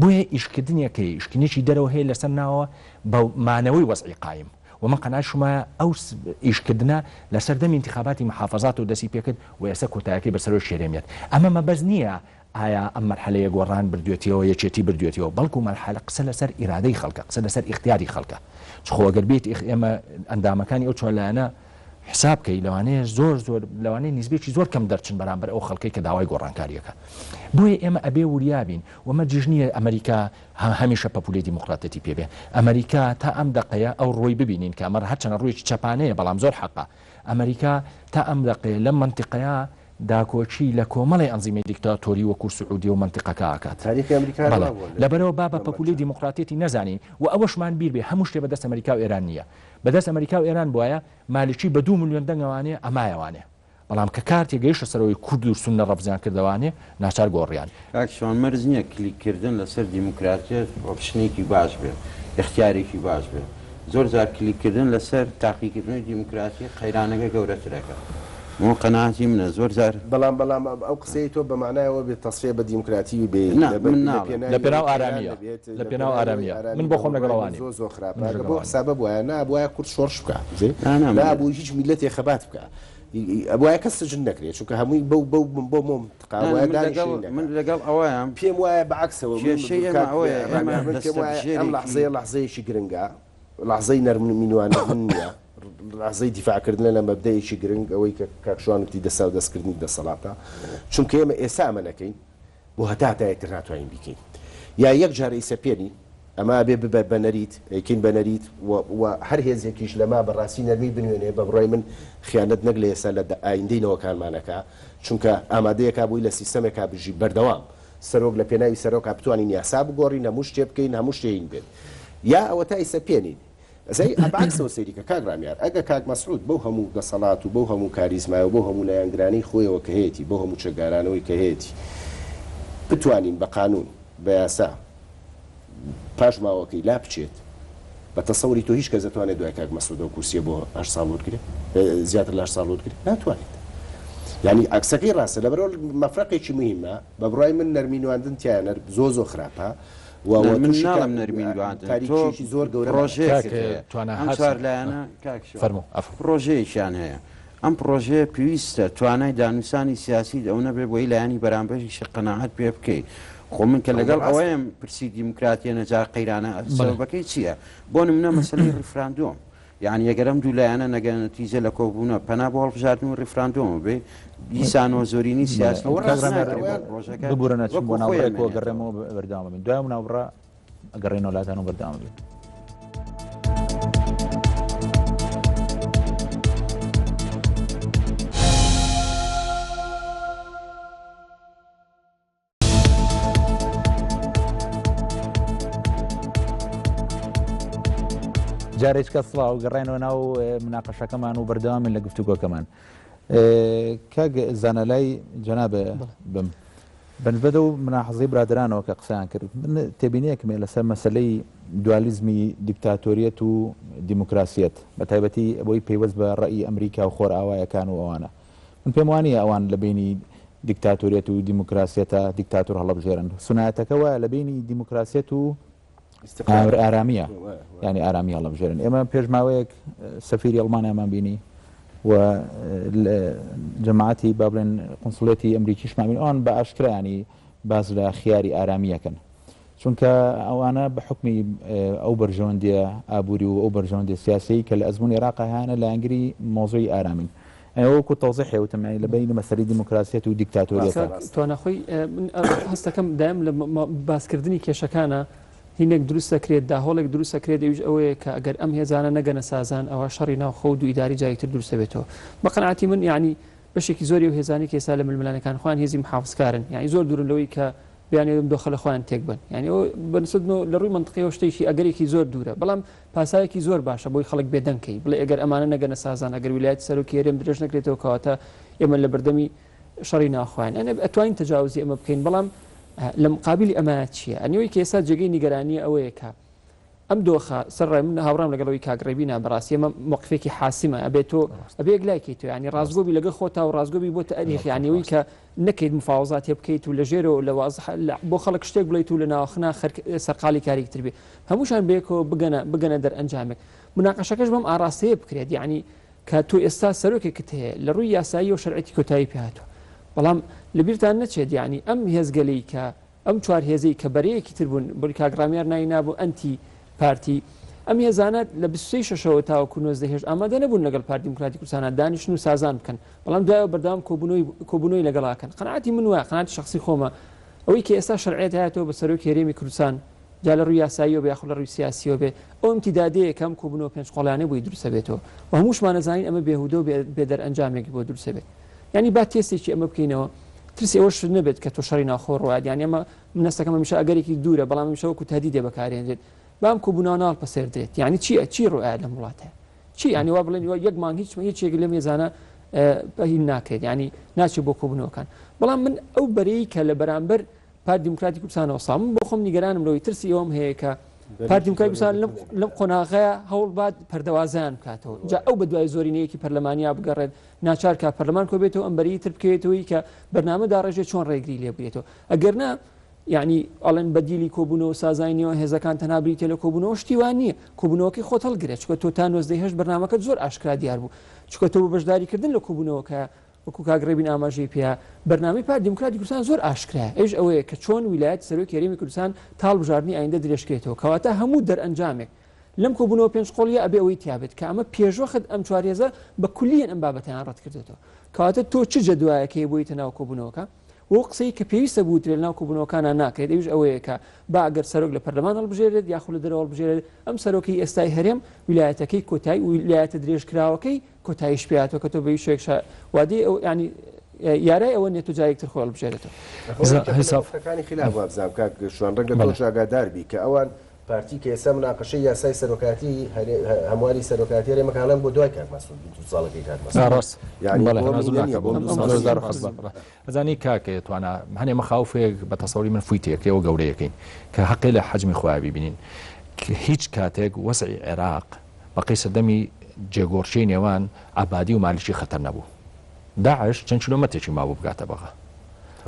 بۆیە ئیشکردنیەکەی ئیشکنێکی دەرەوە هەیە لەسەر ناوە بە مانەوەی وەزعی قایم و من قەناعتم ئەو ئیشکردنە لە سەردەمی انتخاباتی محافەزات و دەسی پێکرد و ئێستا کۆتاییەکەی بەسەر شێرێمیێت ئەمە مەبەز نییە ئایا ئەم مەرحەلەیە گۆڕان بردوێتەوە یەکێتی بردوێتەوە بەڵکو مەرحەلە قسە لەسەر ئیرادەی خەڵکە قسە لەسەر ئیختیاری خەڵکە خۆگەر بێت ئێمە ئەندامەکانی ئەو چۆلایەنە حسابکەی لەوانەیە زۆر لەوانەیە نسبێکی زۆر کەم دەرچن بەرامبەر ئەو خەڵکەی کە داوای گۆڕانکاریەکە بۆیە ئێمە ئەبێ وریابین ومە جژنیە ئەمریکا هەمیشە پەپولی دیموکراتەتی پێبێ ئەمریکا تا ئەم دقەیە ئەو ڕۆی ببینین کە ئەمە هەرچەنە ڕوویەکی چەپانەیە بەڵام زۆر حەقا ئەمریکا تا ئەم دقەیە لەم منتیقەیە داکۆچی لە کۆمەڵی ئەنزیمەی دیکتاتۆری وەکو سعودی و منتیقەکە ئاکات لەبەرەوە بابە پەپولی دیموکراتێتی نەزانین و ئەوەشمان بیر بێ هەموو شتێ بەدەست ئەمریکا و ئێران نییە بەدەست ئەمریکا و ئێران بواە مالیکی بە 2 ملیۆن دەنگەوانێ ئەمایەوانێ بەڵام کە کارتێک گەیشتە سەرەوەی کورد و سونە ڕەفزیان کردوانێ ناچار گۆڕیان ئاکشان مەرج نییە کلیکردن لەسەر دیموکراتیت ئۆپشنێکی باش بێت اختیارێکی باش بێت زۆر جار کلیکردن لەسەر تاقیکردنەوەی دیموکراتی قەیرانەکە گەورەترەکە من قەناعەتی منە زۆر جار بەڵام ئەو قسەی تۆ بەمانایەوە بێت تەسفێ بە دیموکراتی بێ لە پێناو ئارامیە لە پێناو ئارامیە من بۆ خۆم لەگەڵەوانی زۆر خراپە بۆ حسابە بواە نابواە کورد شۆڕش بکە نابوو هیچ میلەتێ خەبات بکە ئەوایە کەس سجن نەکرێت چونکە هەمووی بۆ مۆم من لەگەڵ ئەوەیە پێم وایە بەعکسەوە ئەم لەحزەیەکی گرنگە لەحزەی نەرمینوانە من نییە لەحزەی دیفاعکردن لە مەبدەیەکی گرنگ ئەوەی کە کاکشوانتی دەسا و دەستکردنی دەسەڵاتە چونکە ئێمە ئێستا ئەمە نەکەین بۆ هەتاتایەکتر ناتوانین بیکەین یا یەک جارە ئیسەپێنی ئەما بێ ببە بەنەریت ئەیکەین بەنەریت و هەر هێزێکیش لەما بەڕاستی نەرمی بنوێنێ بە بڕای من خیانەت نەک لە ئێستا لە ئایندەی نەوەکانمانەکە چونکە ئامادەیەکا بووی لە سیستەمێکا بژی بەردەوام سەرۆک لە پێناوی سەرۆک بتوانین یاسا بگۆڕین هەموو شتێ بکەین هەموو شتێین بێت یا ئەوە تا ئیسەپێنین ئەزای ئەبعکسەوە سەیریکە کاک ڕامیار ئەگە کاک مەسعود بەو هەموو دەسەڵات و بەو هەموو کاریزمای و بۆ هەموو لایەنگرانی خۆیەوە کە هەیەی بۆ هەموو چەگارانەوەی کە هەیەی بتوانین بە قانون بە یاسا پاش ماوەکەی لا بچێت بە تەسەوری تۆ هیچ کەس دەتوانێت دوای کاک مەسعود و کورسیە بۆ 8 ساڵ وەرگرێت زیاتر لە 8 ساڵ وەرگرێت ناتوانێت یعنی عکسەکەی ڕاستە لەبەرەوە مەفرەقێکی مهمە بە بڕای من نەرمینواندن تیانە زۆ خراپە من ناڵم نەرمینواندن تاریخێکی زۆر گەورە ڕۆژێک لایەنە ڕۆژەیەکیان هەیە ئەم پرۆژەیە پێویستە توانای دانووسانی سیاسی ئەو نەبێ بۆی لایانی بەرامبەری قەناعەت پێ بکەیت. خۆ من کە لەگەڵ ئەوەیەم پرسی دیموکراتیە نەجار قەیرانە سەبەکەی چییە؟ بۆ نمونە مەسەلەی ڕیفراندۆم، یعنی ئەگەرم دوو لایەنە نەگەن نەتیجە لە کۆبوونە پەنا بۆ هەڵبژاردن و ڕیفراندۆمە بێ دیسانەوە زۆرینی سیاسی ببورەنە چون بۆ ناوڕێکەوە گەڕێمەوە بەرداوامە بین دوای ناوڕە ئەگەڕێنەوە لاتان و بەرداوامە بین. جارێککە سڵاو گەڕێنەوە ناو مناقەشەکەمان و بەردەوامن لە گفتوگۆکەمان. کاک زانەلای جەنابە بم بەنسبەتە و مناحەزەی برادرانەوە کە قسەیان کرد تێبینیەکمێ لەسەر مەسلەی دوالیزمی دیکتاتۆریەت و دیموکراسیەت بە تایبەتی ئەوەی پەیوەست بە ڕەئی ئەمریکا و خۆر ئاوایەکان و ئەوانە من پێم وانە ئەوان لە بینی دیکتاتۆریەت و دیموکراسیەتە دیکتاتۆر هەڵەبژێرن سوناتەکەەوە لە بینی دیموکراسیەت و ئارامیە ینی ئارامی هەڵەبژێرن. ئێمە پێشماوەیەک سەفیری ئەڵمانیامان بینی و جەماعەتی با بڵێن قونسڵێتی ئەمریکیشمان بین ئەوان بە ئاشکرایانی باز لە خیاری ئارامیەکەن چونکە ئەوانە بە حکمی ئەو بەرژەوەندیە ئابووری و ئەو بەرژەوەندی سیاسی کە لە ئەزمموی عێراق هیانە لە ئەنگری مۆزۆی ئارامین وەکو تەوزیح هێوتمانی لە بینی مەسەری دیموکراسیەت و دیکتاتۆریەت توانەخۆی هەستەکەم دایم لە باسکردنی کێشەکانە هینێک دروست دەکرێت داهۆڵێک دروست دەکرێت ئەوش ئەوەیە کە ئەگەر ئەم هێزانە نەگەنە سازان ئەوە شەڕی ناو خەوت و ئیداری جایەکتر دروست دەبێتەوە. بە قەناعەتی من یعنی بەشێکی زۆری و هێزانی کێسا لە ململانەکان خوان هێزی محافظکارن یعنی زۆر دوورن لەوەی کە بیانێ دۆخە لە خۆیان تێک بن یعنی ئەو بەنسبت لە ڕووی منطقیەوە شتێکی ئەگەرێکی زۆر دوورە بەڵام پاسایەکی زۆر باشە بۆی خەڵک بێدەنگکەی بڵێ ئەگەر ئەمانە نەگەنە سازان ئەگەر ویلایەتی سەرۆکی هەرێم درێژ نەکرێتەوە کەواتە ئێمە لە بەردەمی شەڕی ناوخۆیان ئەنە ئەتوانین تەجاوزی ئەمە بکەین بەڵام لە مقابلی ئەمانە چییە؟ ئەنیەوەی کە ئێستا جێگەی نیگەرانیە ئەوەیە کە ئەم دۆخە سەرڕای من هاوڕام لەگەڵەوەی کاگڕێبینا بەڕاستی ئەمە موقفێکی حاسمە ئەبێت تۆ ئەبێ لایکەی تۆ ینی ڕازگۆبی لەگەڵ خۆتا و ڕازگۆبی بۆ تەریخ یانیەوەی کە نەکەیت مفاوزات هێ بکەیت و لە ژێرەوە لە بۆ خەڵک شتێک بڵیت و لە ناوخنا سەرقالی کارێکتر بێ هەمووشان بێکەوە بگەنە دەرئەنجامێک مناقەشەکەش بەم ئاراستەیە بکرێت یعنی کە تۆ ئێستا سەرۆکێکت هەیە لە ڕووی یاسایی و شەرعەتی کۆتایی پێهاتوە بەڵام لەبیرتان نەچێت یعنی ئەم هێزگەلەی کە ئەم چوار هێزەی کە بەرەیەکی تر بوون بۆ کاگرامیار ناوی نابوو ئەنتی پارتی ئەم هێزانات لە 26 تاوەکو 19 هێز ئامادە نەبوون لەگەڵ پارتی دیموکراتی کوردستان دانیشتن و سازان بکەن بەڵام دوایەوە بەردەوام کۆبوونەوەی لەگەڵاکەن قەناعەتی من وایە قەناعەتی شخصی خۆمە ئەوەی کە ئێستا شەرعیەت هاتەوە بە سەرۆکی هەرێمی کوردستان جا لە ڕووی یاساییەوە بە یاخود لە ڕووی سیاسیەوە بێ ئەو ئیمتیدادەیە کەم کۆبوونەوە پێنج قۆڵانە بۆی دروستە بێتەوە و هەمووشمان نەزانین ئەمە بێهودە و بێدەرئەنجامێکی بۆ دروستە بێت یعنی با تێستێکی ئەمە بکەینەوە ترسی ئەوەش نەبێت کە تۆ شەڕی ناخۆ ڕوات یعنی ئەمە منەستەکەم هەمیشە ئەگەرێکی دوورە بەڵام هەمیشە وەکو تهدیدێ بەکارهێنرێت بام کۆبوونەوە پەسێردرێت یعنی چی ڕوئات لەم وڵاتە چی ینی وا بڵێن یەک مانگ هیچێک لەم هێزانە هین ناکرێت ینی ناچێت بۆ کۆبوونەوەکان بەڵام من ئەو بەرەی کە لە بەرامبەر پارتی دیموکراتی کوردستانەوە سام بۆ خۆم نیگەرانم لەوەی ترسی ئەوم هەیە کە پارتی دیموکراتی کوردستان لەم قۆناغەیە هەوڵ بات پەردەوازیان بکاتەوە جا ئەو بەدوای زۆرینەیەکی پەرلەمانیا بگەڕێت ناچار کا پەرلەمان کۆبێتەوە ئەم بەرەی تر بکەوێتەوەی کە بەرنامەدا ڕێژێ چۆن ڕێگری لێ بێتەوە ئەگەرنا یعنی ئەڵەن بەدیلی کۆبوونەوە سازانیەوە هێزەکان تەنها بریتە لە کۆبوونەوە شتیوان نییە کۆبوونەوەکی خۆت هەڵگرێت چکە تۆ تا 19 بەرنامەکەت زۆر ئاشکرا دیار بوو چکە تۆ بەشداریکردن لە کۆبوونەوەکە وەکو کاگڕێبین ئاماژەی پێیا بەرنامەی پارتی دیموکراتی کوردستان زۆر ئاشکرا ئەوش ئەوەیە کە چۆن ویلایەتی سەرۆکی هەرێمی کوردستان تاڵبژاردننی ئایندە درێژکرێتەوە کەواتە هەموو دەرئەنجامێک لەم کۆبوونەوە پێنج قۆڵیە ئەبێ ئەوەی تیابێت کە ئەمە پێشوەخت ئەم چوار هێزە بە کولیەن ئەم بابەتیان ڕەت کردێتەوە کەواتە تۆ چ جەدوایەکەی بۆیتە ناو کۆبوونەوەکە و قسەی کە پێویستە بوو لە ناو کۆبوونەوەکانە ناکرێت ئەوش ئەوەیە کە با ئەگەر سەرۆک لە پەرلەمان هەڵبژێرێت یاخود لە دەرەوە هەڵبژێرێت ئەم سەرۆکی ئێستای هەرێم ویلایەتەکەی کۆتایی و ویلایەتە درێژکراوەکەی کۆتاییش پێاتەوە کە تۆ بە شوێک وادی ئەو ینی یارای ئەوە نێت و جایەکتر خۆ هەڵبژێرێتەوە حسابەکانی خلاف وابزانام کاک شوان ڕەنگە تۆش ئاگاداربی کە ئەوان پارتی کە ئێستا مناقەشەی یاسای سەرۆکاتی هەمواری سەرۆکاتی هەرێمەکانیان بۆ دوای کاک مەسعود ساڵەکەی کاک مەسعود ئەزانی کاکێ توانە هەنێ مەخاوفێک بە تەسەوری من فویتێکەوە گەورەیەکەین کە حەقی لە حەجمی خۆیان ببینین هیچ کاتێک وەسعی عێراق بەقەی سەردەمی جێگۆڕچەی نێوان ئابادی و مالیشی خەتەر نەبوو داعش چەند کیلۆمەتێکی مابوو بگاتە بەغا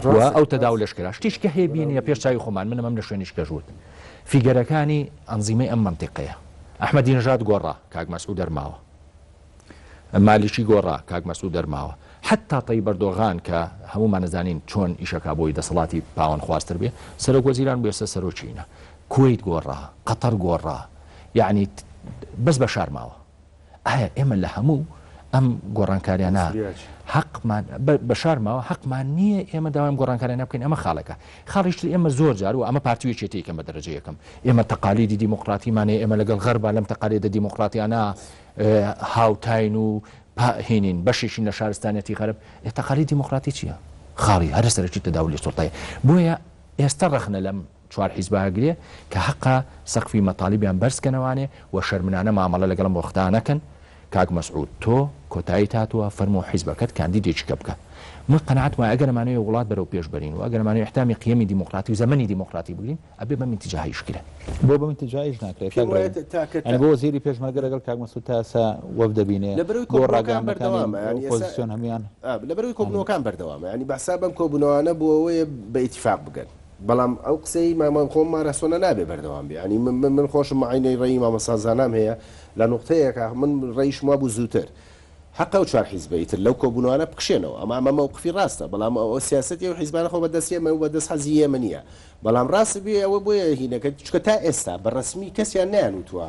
و ئەو تەداو لەشکرا شتیشکە هەیە بینیە پێش چاوی خۆمان منم ئەم لە شوێنیش کەژوت فیگەرەکانی ئەنزیمەی ئەم منتیقەیە ئەحمەدی نژاد گۆڕا کاک مەسعود دەرماوە مالیشی گۆڕا کاک مەسعود دەرماوە حتا طیب ئەردۆغان کە هەمومان نەزانین چۆن ئیشەکە بۆی دەسەڵاتی پاوان خواستتر بێ سەرۆک وەزیران بێ سەرۆکچینە کوێیت گۆڕا قەتەر گۆڕا یعنی بەس بە شارماوە ئایا ئێمە لە هەموو ئەم گۆڕانکاریانە حەقمان بە شارماوە حەقمان نییە ئێمە داوام گۆڕانکاریانە بکەین ئەمە خاڵەکە خاڵیشتر ئێمە زۆر جار و ئەمە پارتیوێکێتیکەم بە دەرەجە یەکەم ئێمە تەقالیدی دیموکراتیمانێ ئێمە لەگەڵ غەربا لەم تەقالیدە دیموکراتیانە هاوتاین و هینین بەشێکی لە شارستانەتی غەرب تەقالی دیموکراتی چییە؟ خاڵی هەرە سەرەکی تەداولی سوڵتایە بۆیە ئێستا ڕەخنە لەم چوار حیزباگرێ کە حەقا سەقفی مەتالیبیان بەرزکەنەوانێ و شەرمنانە مامەڵە لەگەڵم وەختانەکەن کاک مەسعود تۆ کۆتایی تاتووە فەرمو حیزبەکەت کاندیدێکیکە بکە من قەنەعەت وایە ئەگەرمانەوەی وڵات بەرەو پێشبەرین و ئەگەرمانەوەی احترامی قیەمی دیموکراتی و زەمەنی دیموکراتی بگرین ئەبێ بەم ئینتیجاهیش کرێ بۆ بەم ئینتیجاهیش ناکرێت ئەنی بۆ وەزیری پێشمەرگە لەگەڵ کاک مەسعود تا ئێستا وەفد دەبینێ بۆ ڕاگەیاندەکانی ئۆپۆزیسیۆن هەمان لەبەرەوەی کۆبوونەوەکان بەردەوامە ینی بەحسا بەم کۆبوونەوەانە بۆ ئەوەیە بە ئیتیفاق بگەن بەڵام ئەو قسەی مامان خۆم مارەسۆنە نابێ بەردەوام بێ ینی من خۆشم عینەی ڕێی مامەسازانام هەیە لە نقطەیەکە من ڕێیشم وا بوو زووتر حقا و چوار حیزبیتر لەو کۆبوونەوەانە بکشێنەوە ئەمە مووقفی ڕاستە بەڵام ئەو سیاسەتی و حیزبانە خۆ بەدەستێمە و بەدەست حەزی ئێمە نییە بەڵام ڕاست بێ ئەوە بۆیە هینەکە چکە تا ئێستا بەڕسمی کەسیان نیانوتوە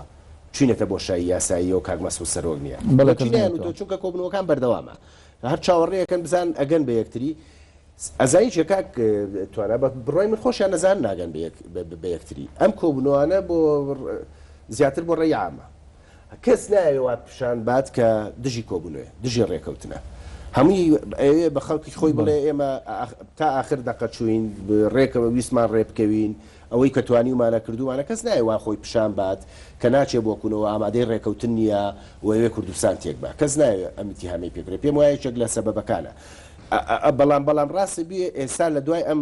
چینەتە بۆ شای یاسایی و کاک مەسعود سەرۆک نییە چونکە کۆبوونەوەکان بەردەوامە هەر چاوەڕێیەکەن بزان ئەگەن بە یەکتری ئەزایی چێکاک توانە بە بڕای من خۆشیان نەزان ناگەن بە یەکتری ئەم کۆبوونەوەانە بۆ زیاتر بۆ ڕێی عامە کەس نایەوە پیشان بات کە دژی کۆبوونێ دژی ڕێکەوتنە هەمووی بە خەڵکی خۆی بڵێ ئێمە تا آخر دەقە چوین ڕێکەوە ویسمان ڕێ بکەوین ئەوەی کە توانیمانە کردووانە کەس نایەوە خۆی پیشان بات کە ناچێ بۆکوونەوە ئامادەی ڕێکەوتن نییە وەوێ کوردستان تێک با کەس نایە ئەمتی هەمەی پێکرێ پێم وایە چێک لە سەبەبەکانە بەڵام ڕاستی بێ ئێستا لە دوای ئەم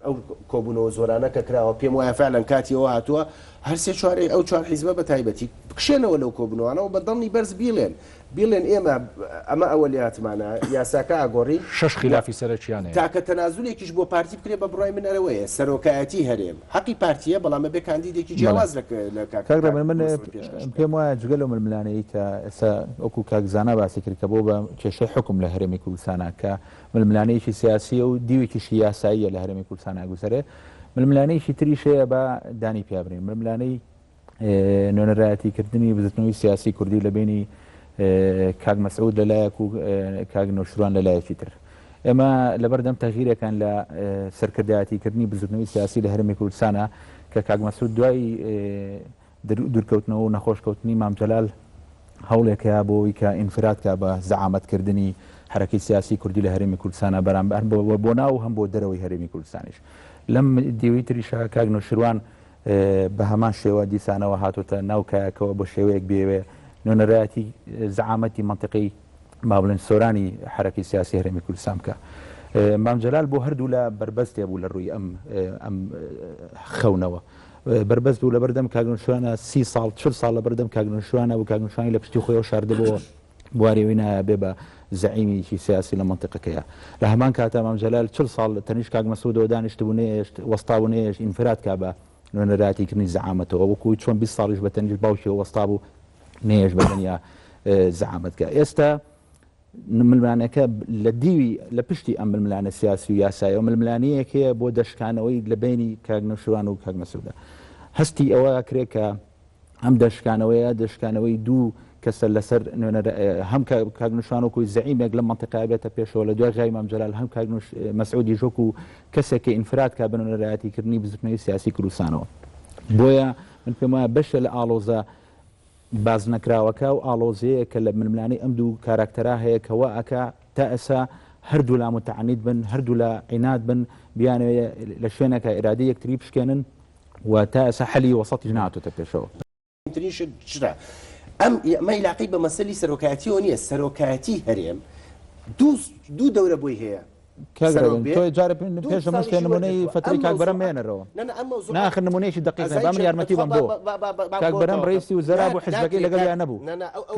ئەو کۆبوونەوە زۆرانە کە کراوە پێم وایە فعلەن کاتیەوە هاتووە هەرسێ چوارێ ئەو چوار حیزبە بە تایبەتی بکشێنەوە لەو کۆبوونەوەانەوە بە دڵنی بەرز بیڵێن ئێمە ئەمە ئەوەلیاتمانە یاساکە ئاگۆڕی شش خلافی سەرچیانە تاکە تەنازولێکیش بۆ پارتی بکرێ بە بڕای من ئەرەوەیە سەرۆکایەتی هەرێم حەقی پارتیە بەڵامە بێ کاندیدێکی جیاواز من پێم وایە جگەل و ململانەیە کە ئێستا وەکو کاکزانە باسی کرد کە بۆ بە کێشەی حکم لە هەرێمی کوردستانە کە ململانەیەکی سیاسیە و دیوێکیشی یاساییە لە هەرێمی کوردستان ئاگوسەرێ ململانەیەکی تریشەیە بە دانی پیابرین ململانەی نوێنەرایەتیکردنی بزرتنەوەی سیاسی کوردی لە بینی کاک مەسعود لەلایەک و کاک نەوشروان لەلایەکی تر ئێمە لەبەردەم تەغییرەکان لە سەرکردایەتیکردنی بزرتنەوەی سیاسی لە هەرێمی کوردستانە کە کاک مەسعود دوای دوورکەوتنەوە و نەخۆشکەوتنی مام جەلال هەوڵێکە بۆەوەی کە ئینفرادکە بە زەعامەتکردنی حرەکەی سیاسی کوردی لە هەرێمی کوردستانە بەرامبەر بۆ ناو هەم بۆ دەرەوەی هەرێمی کوردستانیش لەم دیوی تریشە کاک نەوشروان بە هەمان شێوە دیسانەوە هاتوتە ناوکایەکەوە بۆ شێوەیەک بێوێ نوێنەرایەتی زەعامەتی منطقی ما بڵێن سۆرانی حرەکەی سیاسی هەرێمی کوردستان بکە مام جەلال بۆ هەردوو لە بربەست بوو لە ڕووی ئەم خەونەوە بربەست بوو لە بەردەم کاک نەوشروانە 30 ساڵ 40 ساڵ لە بەردەم کاک نەوشروانە و کاک نەوشروانی لە پشتی خۆیەوە شاردبەوە بوارێوی نایە بێ بە زعیمیکی سیاسی لە منطقەکەیە لە هەمان کاتە مام جەلال 40 ساڵ تەنیش کاک مەسعودەوە دانیشتبوونێش وەستابوونێش ئینفراد کا بە نوێنەرایەتیکردنی زەعامەتەوە وەکوی چۆن 20 ساڵیش بە تەنیش باوشیەوە وەستا بوو نێژ بەتەنیا زەعامەتکە ئێستا ململانەکە لە دیوی لە پشتی ئەم ململانە سیاسی و یاساییەوە ململانەیەکەیە بۆ دەشکانەوەی لە بینی کاک نەوشروان و کاک مەسعودە هەستی ئەوە کرێت کە ئەم دەشکانەوەی دوو کەسە لەسەر هەم کاک نەوشروان وەکوی زەعیمێک لە منطقەیە بێتە پێشەوە لە دوای ژای مام جەلال هەم کاک مەسعودی ژۆک و کەسێکی ئینفراد کا بە نوێنەرایەتیکردنی بزرتنەوەی سیاسی کوردستانەوە بۆیە من پێم وایە بەشە لە ئاڵۆزە باز نەکراوەکە و ئاڵۆزەیە کە لە ململانەی ئەم دوو کاراکتەرا هەیە کەوا ئەکا تا ئێسا هەردوو لا متعانید بن هەردوو لە عینات بن بیانەوە لە شوێنەکە ئێرادی یەکتری بشکێنن و تا ئێسا حەلی وەسەطیش نهاتۆتە پێشەوە ئەم مەیلاقی بە مەسەلی سەرۆکایەتیەوە نییە سەرۆکایەتی هەرێم دوو دەورە بۆی هەیە تۆ جارە پێش مەشتێ نمونەی فترەی کاکبەرەم مێنەرەوە ناخر نمونەیەکی دقیقە بامن یارمەتی بم بۆ کاکبەرەم ڕئیسی وزەرا بوو حیزبەکەی لەگەڵیان نەبوو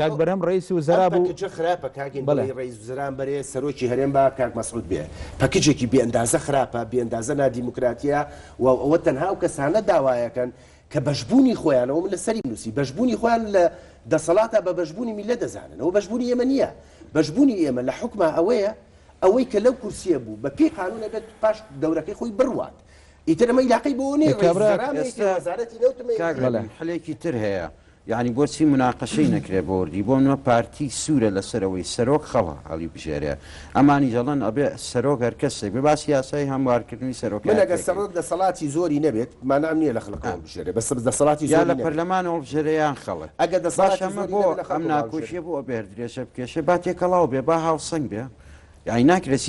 کاکبەرەم ڕئیسی وزەرا بوو خراپە کاگەن ڕئیس وزەران بەرێ سەرۆکی هەرێم با کاک مەسعود بێ پەکیجێکی بێئەندازە خراپە بێئەندازە نادیموکراتیە و ئەوە تەنها ئەو کەسانە داوایەکەن کە بەشبوونی خۆیانەوە من لەسەری نووسی بەشبوونی خۆیان لە دەسەڵاتە بە بەشبوونی میلە دەزانن ئەوە بەشبوونی ئێمە نییە بەشبوونی ئێمە لە حکومە ئەوەی کە لەو کورسیە بوو بە پێی قانونە بێت پاش دەورەکەی خۆی بڕوات ئیتر ئەمە علاقەی بۆ نیە وەزارەتی نەوتمە حلێکی تر هەیە یعنی بۆچی مناقەشەی نەکرێ بۆردی بۆ منە پارتی سوورە لەسەرەوەی سەرۆک خەوە هەڵی بژێرێ ئەمانی جەڵەن ئەبێ سەرۆک هەر کەسێک بێ باسی یاسای هەموارکردنی سەرۆک من ئەگەر سەرۆک دەسەڵاتی زۆری نەبێت مانام نییە لە خەڵکەوە بژێرێ بەس دەسەڵاتی زۆر لە پەرلەمانەوە بژێریان خەڵک ئەگەر دەسەڵات ئەمە بۆ ئەم ناکۆشیە بۆ بێر درێژە بکێشە با تێکەڵاو بێ با هاوسنگ بێ یعنی ناکرێت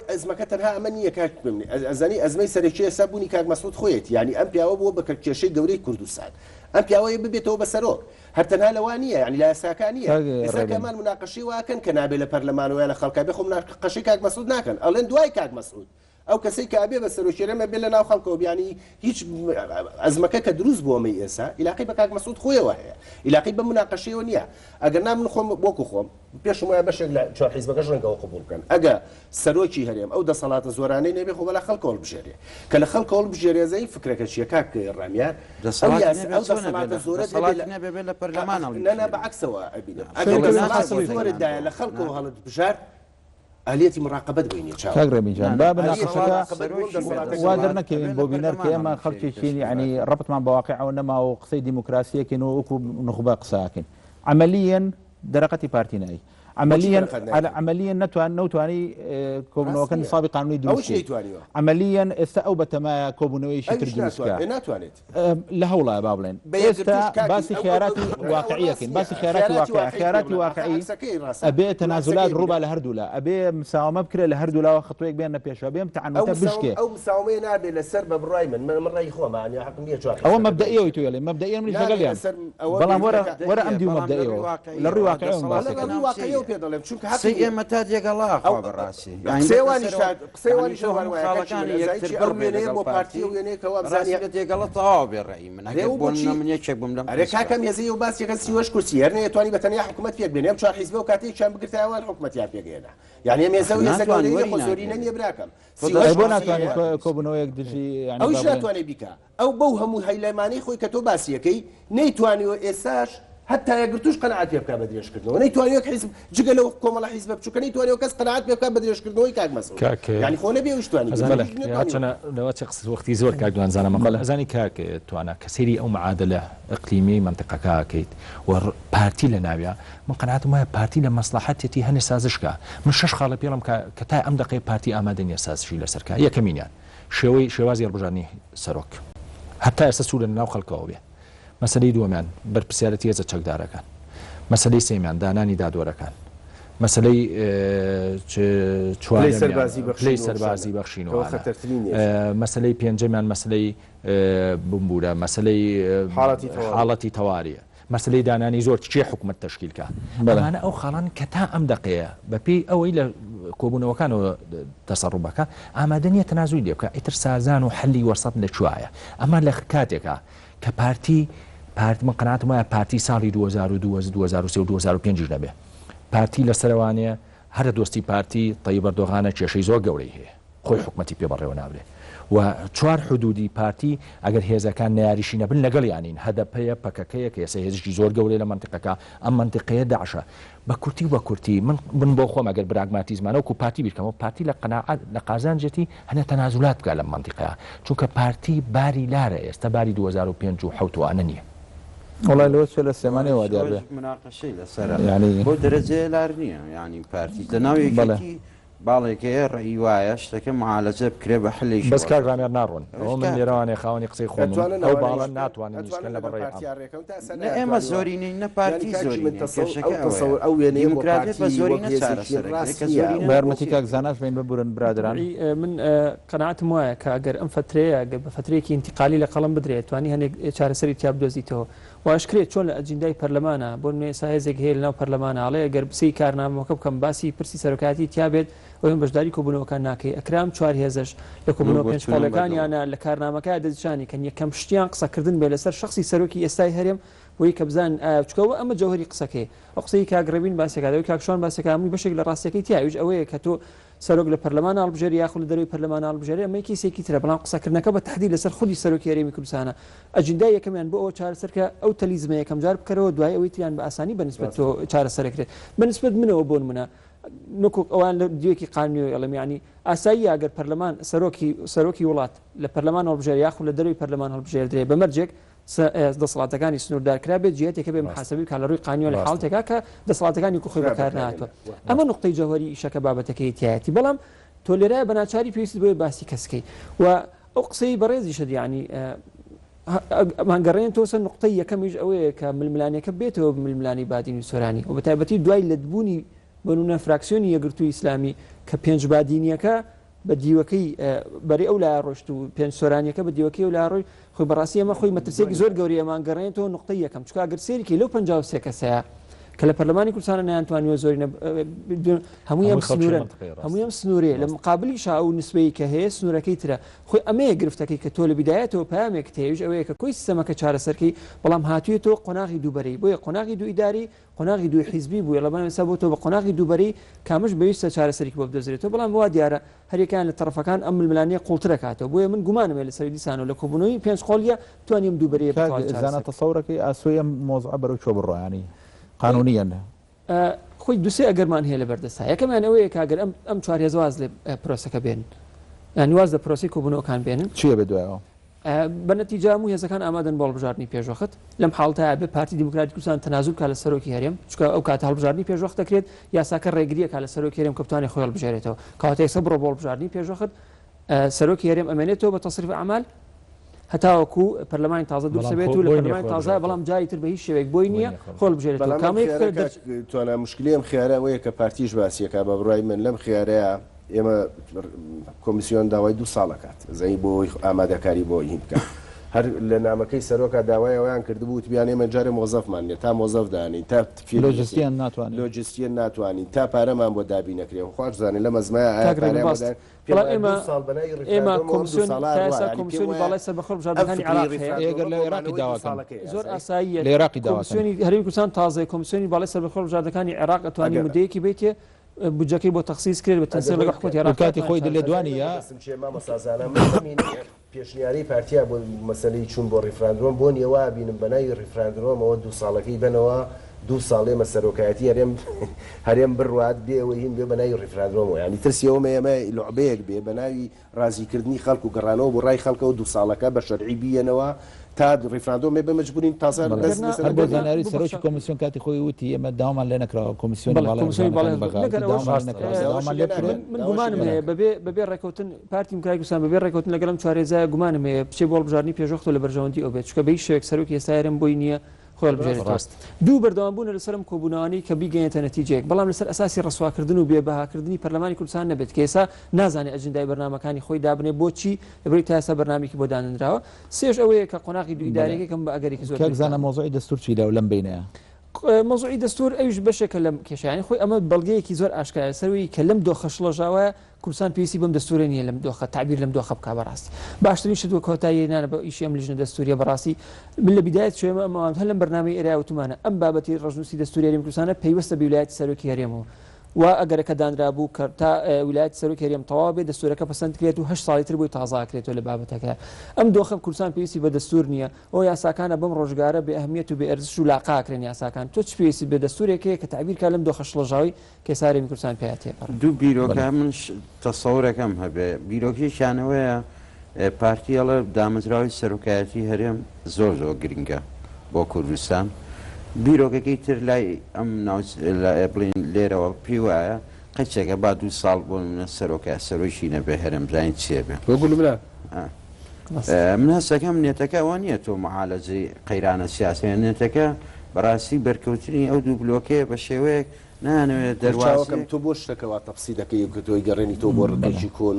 ئەزمەکە تەنها ئەمە نییە کاک بمنی ئەزانی ئەزمەی سەرێکی ئێستا بوونی کاک مەسعود خۆیەت یعنی ئەم پیاوە بووە بە کێشەی گەورەی کوردستان ئەم پیاوەیە ببێتەوە بە سەرۆک هەر تەنها لەوان نییە یعنی لە یاساکان نییە ئێستا کەمان مناقەشەی واکەن کە نابێت لە پەرلەمانەوە لە خەڵکا بێ خۆ مناقەشەی کاک مەسعود ناکەن ئەڵێن دوای کاک مەسعود ئەو کەسەی کە ئابێ بە سەرۆکێرەمە بێ لە ناو خەڵکەوە بیانی هیچ ئەزمەکە کە دروست بۆ ئەمەی ئێستا علاقەی بە کاک مەسعود خۆیەوە هەیە علاقەی بە مناقەشەیەوە نییە ئەگەر نام من خۆم وەکو خۆم پێشم وایە بەشێک لە چوار حیزبەکەش ڕەنگەوە قبوڵ بکەن ئەگە سەرۆکی هەرێم ئەو دەسەڵاتە زۆرانەی نەبێ خۆ بەلا خەڵکەوە بژێرێ کە لە خەڵکەوە بژێرێ زەی فکرەکە چیە کاک ڕامیان دەسەڵات زۆرە نەبێ لە پەرلەمانەوە نەنا بەعکسەوە ئەبینێ ئەگەر زۆردایە لە خەڵکەوە هەڵت بژار ئالێتی مراقبەت بینی کاگرێمیجان با بناقەشەکە وا دەرنەکەوین بۆ بینەر کە ئێمە خەڵکێکی ینی ڕەبتمان بە واقعەوە نەما و قسەی دیموکراسیەکەین و وەکو نخبە قساکەین عملیاً دەرەقەتی پارتی نایی عمليا نتواني كوبنوكن سابق قانوني دروستي عمليا ئێستا ئەو بەتەمایە کۆبوونەوەیشی تر دروستکە ناتوانێت لە هەوڵە با بڵێن ئێستا باسی خیاراتی واقعیەکەین باسی خیاراتی واقعی ئەبێ تەنازلات ڕووبا لە هەردوولا ئەبێ مساومە بکرێ لە هەردوولاوە خەتوەیەک بێنە پێشەوە بێم تەعنەتە بشکێ ئەو مساومەیە نابێت لەسەر بە بڕای من ڕای خۆمانی حەقم نییە چوار ئەوە مەبدەئیەوەی تۆ لێ مەبدەئیە منیش لەگەڵیان بەڵام وەرە ئەم دیو مەبدەئیەوە لە ڕووی واقعیەوە پێ دەڵێم چونکە ئێمە تا جێگەڵا بەڕاستی بۆ پارتی جێگەڵە تەواو بێ ڕێی من یەکێک بووم لەم کاکەم هێزی و باس یەکە سیوەش کورسی هەر نەیەتوانی بەتەنیا حکوومەت پێک بێنێم چوار حیزب و کاتێکیان بگرتیان حکوومەتیان پێگەێنە یعنی ئەم هێزە و هێزە زۆری نەنیە براکەم بۆ ناتوانێت کۆبوونەوەیەک دژی ئەوش ناتوانێت بیکە ئەو بەو هەموو هەیلەمانەی خۆی کە تۆ باسیەکەی نەیتوانیوە ئێستاش حتى يقرتوش قناعات يبقى بدريش كردنو نيتوانيو حزب جيجا لو كوملا حزب بچوك نيتوانيو كاس قناعات يبقى بدريش كردنو كاك مسؤول يعني خونا بيوش تواني انا لو تشخص وقتي زور كاك دوان زانا مقال زاني كاك توانا كسيري او معادله اقليمي منطقه كاكيت وبارتي لنابيا من قناعته ما بارتي لمصلحتي هني سازشكا من شش خاله بيلم كتا ام دقي بارتي امادني اساس شي لسركا يا كمينيان شوازي ربجاني سروك حتى اساسوا لنا خلقوا به مەسەلەی دووەمیان بەرپرسیارەتی هێزە چەکدارەکان مەسەلەی سێمیان دانانی دادوەرەکان مەسەلەی پلەی سەربازی بەخشینەوە مەسەلەی پێنجەمیان مەسەلەی بمبورە مەسەلەی حاڵەتی تەواریە مەسەلەی دانانی زۆر چێ حکومەت تەشکیلکە ئەمانە ئەو خاڵان کە تا ئەم دقەیە بەپێی ئەوەی لە کۆبوونەوەکانەوە تەسەڕوبەکە ئامادە نیە تەنازوی لێ بکە ئیتر سازان و حەلی وەسەط لەکوایە ئەمە لە کاتێکە کە پارتی من قەناعەتم وایە پارتی ساڵی 2002 و 2005 دەبێ پارتی لە سەروانەیە هەر دۆستی پارتی طەیب ئەردۆغانە کێشەی زۆر گەورەی هەیە خۆی حکومەتی پێ بەڕێوە نابرێ و چوار حدودی پارتی ئەگەر هێزەکان نەیاریشی نەبن لەگەڵ یانین هەدەپەیە پەکەکەیە کە ئێستا هێزشی زۆر گەورەی لە منتیقەکە ئەم منتیقەیە داعشە بە کورتی من بۆ خۆم ئەگەر براگماتیزمانە وەکو پارتی بیرکەمەوە پارتی لە قەناعەت لە قازانجێتی هەنە تەنازولات بکات لەم منتیقەیە چونکە پارتی باری لارە ئێستا باری 2005 و 7 وانە نییە والله لو شو السمانه وادي مناقشه لسر يعني بو درجه لارنيه يعني بارتي تناوي باڵێکەیە ڕێی وایە شتەکە معالەجە بکرێ بە حلێش بەس کار ڕامێر ناڕۆن ئەو من لێرەوانێ خاوەنی قسەی خۆن ئەو باڵە ناتوانن لە بەڕێ ئێمە زۆرینەی نەپارتی زۆری دیموکراتی بە زۆری بەرمەتی کاک زاناش بین ببورن برادران من قەناعەتم وایە کە ئەگەر ئەم فترەیە بە فترەیەکی انتقالی لە قەڵم بدرێت توانی هەنێک چارەسەری تیا بدۆزیتەوە واشکرێت چۆن لە ئەجندای پەرلەمانە بۆ نوێ هێزێک هەیە لەناو پەرلەمانە ئاڵێ ئەگەر بسی کارنامەکە بکەم باسی پرسی سەرۆکاتی تیا بێت ئەوێن بەشداری کۆبوونەوەکان ناکەی ئەکرام چوار هێزش لە کۆبوونەوە پێنجپۆلەکانیانە لە کارنامەکە دەزیشانی کە یەکەم شتیان قسەکردن بێ لەسەر شخصی سەرۆکی ئێستای هەرێم بۆی کە بزان چکەوە ئەمە جەوهری قسەکەی ئەو قسەی کاگڕەبین باسێکادەوەی کاکشوان باسەکە هەمووی بەشێک لە ڕاستەکەی تیاویش ئەوەیە کە تۆ سەرۆک لە پەرلەمان هەڵبژێری یاخود لە دەروی پەرلەمان هەڵبژێری ئەمە کیسێکی ترە بەڵام قسەکردنەکە بە تحدید لەسەر خودی سەرۆکی هەرێمی کوردستانە ئەجندای یەکەمیان بۆ ئەوە چارەسەرکە ئەو تەلیزمە یەکەم جار بکەرەوە دوای ئەوەی تریان بە ئاسانی بەنسبەت تۆ چارەسەرەکرێت بەنسبەت منەوە بۆن منە نکو ئەوان لە دیوێکی قانونی ئەڵم ینی ئاسایی ئەگەر پەرلەمان سەرۆکی وڵات لە پەرلەمان هەڵبژێری یاخود لە دەروی پەرلەمان هەڵبژێردرێ بەمەرجێک دەسەڵاتەکانی سنووردارکرا بێت جێتێکە بێ محاسبی کە لە ڕووی قانونی لە حاڵتێکا کە دەسەڵاتەکانی کوخۆی بەکار نهاتوە ئەمە نقطەی جەوهەری ئیشەکە بابەتەکەی تایەتی بەڵام تۆ لێرە بەناچاری پێویست بۆی باسی کەسکەی و ئەو قسەی بەڕێزی شەد ینی مانگەڕێن تۆسە نقطەی یەکەمیش ئەوەیە کە ململانەکە بێتەوە ململانی بادینی سۆرانی و بەتایبەتی دوای لەدبوونی بەنونە فراکسیۆنی یەگرتووی ئیسلامی کە پێنج بادینیەکە بە دیوەکەی بەری ئەو لا ڕۆشت و پێنج سۆرانیەکە بە دیوەکەی و لا ڕۆی خۆی بەڕاستی ئەمە خۆی مەترسێکی زۆر گەوری ئەمانگەڕێنەوە نقطەی یەکەم چکە ئەگەر سێریکی لەو 53 کەسەیە کە لە پەرلەمانی کوردستانە نەیانتوانیوە زۆری هەموویان سنوورێ لە مقابلی شاو نسبەی کە هەیە سنوورەکەی ترە خۆی ئەمەیە گرفتەکەی کە تۆ لە بیدایەتەوە پامێک تێویش ئەوەیە کە کۆی سیستەمەکە چارەسەرکەی بەڵام هاتوویەوە قۆناغی دووبەرەی بۆیە قۆناغی دوو ئیداری قۆناغی دوو حیزبی بووە لە بەنسا بۆ تۆ بە قۆناغی دووبەرەی کامش بەویستە چارەسەرێکی بۆ بدۆزرێتەوە بەڵام وا دیارە هەریەکان لە تەرەفەکان ئەم ململانیە قوڵترە کاتەوە بۆیە من گومانمێ لە سەری دیسان و لە کۆبوونەوەی پێنج قۆڵیە توانیم دووبەرەیە زانە تەسەورەکەی ئاسۆی مۆزع بەرەو چۆ بڕۆیانی قانونیە خۆی دووسێ ئەگەرمان هەیە لە بەردەستا یەکەمیان ئەوەیە کاگەر ئەم چوارهێزواز لێ پرۆسەکە بێن یانیواز لە پرۆسی کۆبوونەوەکان بێنن چیە بە دوایەوە بە نەتیجە هەموو هێزەکان ئامادەن بۆ هەڵبژاردننی پێشوەخت لەم حاڵتەیە بێ پارتی دیموکراتی کوردستان تەنازول کا لە سەرۆکی هەرێم چکە ئەو کات هەڵبژاردننی پێشوەخت دەکرێت یاساکە ڕێگریە کا لە سەرۆکی هەرێم کە بتوانێت خۆی هەڵبژێرێتەوە کاتێک سە بڕۆ بۆ هەڵبژاردننی پێشوەخت سەرۆکی هەرێم ئەمێنێتەوە بە تەصریف ئەعمال هەتاوەکو پەرلەمانی تازە دووسەبێت و لە پەرلەمانی تازە بەڵام جای تر بە هیچ شێوێک بۆی نییە خۆڵ بژێرێتەوە کامێک توانە مشکلیم خیارە ئەوەیە کە پارتیش باسیەکە بە بڕای من لەم خیارەیە ئێمە کۆمیسیۆن داوای 2 ساڵ دەکات زەی بۆ ئامادەکاری بۆ هین بکات هەر لە نامەکەی سەرۆکە داوای ئەویان کردبوو بیان ئێمە جارێ مۆزەفمان لێ تا مۆزەف دانین تا لۆجستیان ناتوانین تا پارەمان بۆ دابی نەکرێ خوش زانین لە مەزمایە ئێمە کۆمیسیۆنی باڵای سەربەخۆ بژاردنەکانی عێراقی داواکەن زۆر ئاساییە لە عێراقی داواکەن کۆمیسیۆنی هەرێمی کوردستان تازای کۆمیسیۆنی باڵای سەربەخۆ بژاردنەکانی عێراق ئەتوانی مودەیەکی بێتێ بودجەکەی بۆ تەخسیس کرد بە تەنسیق لەگەڵ حکومەتی عێراق کاتی خۆی دلێ دوانیە پێشنیاری پارتیا بۆ مەسلەی چوون بۆ ڕیفراندۆم بۆ نیەوە بینم بەناوی ڕیفراندۆمەوە 2 ساڵەکەی بنەوە 2 ساڵێ مەسەرۆکایەتی هەرێم بڕوات بێەوە هین بێ بەناوی ڕیفراندۆمەوە ینی ترسیەوە ئێمە لعبەیەک بێ بەناوی ڕازیکردنی خەڵک و گەڕانەوە بۆ ڕای خەڵکەوە 2 ساڵەکە بە شەرعی بێنەوە تا ڕیفراندۆمێ بە مەجبورین تازە بۆ زانیاری سەرۆکی کۆمیسیۆن کاتی خۆی وتی ئێمە داوامان لێ نەکراوە کۆمیسیۆنی من گومانم هەیە بەبێ ڕێکەوتن پارتی دیموکراتی کوردستان بەبێ ڕێکەوتن لەگەڵم چوارهێزایە گومانم هەیە بچێ بۆ هەڵبژاردننی پێشوەختەوە لە بەرژەوەندی ئەو بێت چکە بە هیچ شێوەیەک سەرۆکی ئێستا هەرێم بۆی نییە خۆی هەڵبژێرێت دوو بەردەوامبوون لەسەرم کۆبوونەوەی کە بیگەێنێتە نەتیجەیەک بەڵام لەسەر ئەساسی ڕسواکردن و بێبەهاکردنی پەرلەمانی کوردستان نەبێت کە ئێستا نازانێت ئەجندای بەرنامەکانی خۆی دابنێ بۆچی لەبەری تا ئێستا بەرنامێکی بۆ دانراوە سێش ئەوەیە کە قۆناغی دوو ئیدارەیەکەم بە ئەگەرێکی زۆر زانە مۆزوعی دەستور چی لەم بینەیە مۆزوعی دەستور ئەوش بەشێکە لەم کێشایانی خۆی ئەمە بەڵگەیەکی زۆر ئاشکایە سەروی کە لەم دۆخە شڵەژاوە کوردستان پێویستی بەم دەستورە نیە لەم دۆخە تعبیر لەم دۆخە بکا بەڕاستی باشترین شتوە کۆتایی نانە بە ئیشی ئەم لیژنە دەستوریە بەڕاستی من لە بیدایەت شوێمە ئەمەوان هەر لەم بەرنامەی ئێرایوتمانە ئەم بابەتی ڕژنووسی دەستوری هەرێمی کوردستانە پەیوەستە بە ویلایەتی سەرۆکی هەرێمەوە و ئەگەرەکە دانرا بوو کە تا ویلایەتی سەرۆکی هەرێم تەواو بێت دەستورەکە پەسەند کرێت و 8 ساڵی تر بۆی تازاکرێتەوە لە بابەتەکە ئەم دۆخە کوردستان پێویستی بە دەستور نییە ئەو یاساکانە بەم ڕۆژگارە بە ئەهمیەت و بە ئەرزش و لاقاکرێن یاساکان تۆ چ پێویستی بە دەستورێکەیە کە تعبیرکە لەم دۆخە شڵەژاوی کە هەرێمی کوردستان پێیان تێپەڕ دوو بیرۆکە من تەسەورەکەم هەبێ بیرۆکیشانەوەیە پارتیەڵە دامەزراوی سەرۆکایەتی هەرێم زۆر گرنگە بۆ کوردستان بیرۆکەکەی تر لای ئەم بڵین لێرەوە پێی وایە قەچێکە با 2 ساڵ بۆ منە سەرۆکە سەرۆشی نەبێ هەرم زانین چێ بێ من هەستەکەم نێتەکە ئەوە نییە تۆ معالەجەی قەیرانە سیاسی نێتەکە بەڕاستی بەرکەوتنی ئەو دوو بلۆکەیە بە شێوەیەک نانەوێت دەرواکەم تۆ بۆ شتەکەەوە تەفسی دەکەی کە تۆی گەڕێنی تۆ بۆ ڕقێکی کۆن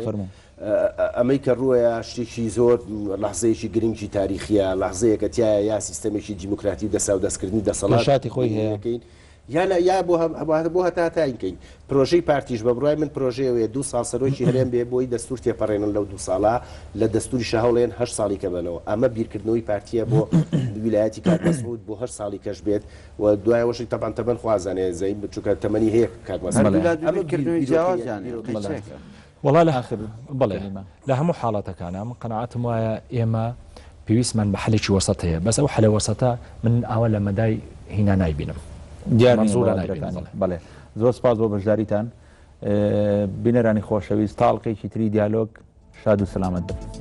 فەرمو ئەمەی کە ڕوویە شتێکی زۆر لەحزەیەکی گرنگی تاریخیە لەحزەیەکە تایە یا سیستەمێکی دیموکراتی دەسا و دەستکردنی دەسەڵاتی خۆی هەیەکەین یا بۆ هەتا تاینکەین پرۆژەی پارتیش بە بڕای من پرۆژەیە 2 ساڵ سەرۆکی هەرێم بێ بۆی دەستور تێپەڕێنن لەو 2 ساڵە لە دەستوری شەهەڵێن 8 ساڵی کە بنەوە ئەمە بیرکردنەوەی پارتیە بۆ ویلایەتی کاتمەسعود بۆ 8 ساڵی کەش بێت و دوایەوەشی تەبان تەمەن خوازانێ زەی بچووکە تەمەنی هەیە کاتمەسعود جیاوازیان وڵا لە بڵێ لە هەموو حاڵەتەکانە من قەنەعەتم وایە ئێمە پێویستمان بە حەلێکی وەسەط هەیە بەس ئەو حەلە وەسەتە من ئاوا لە مەدای هینا نایبینم بەڵێ زۆر سپاس بۆ بەشداریتان بینەرانی خۆشەویست تاڵقێکی تری دیالۆگ شاد و سەلامەت بن.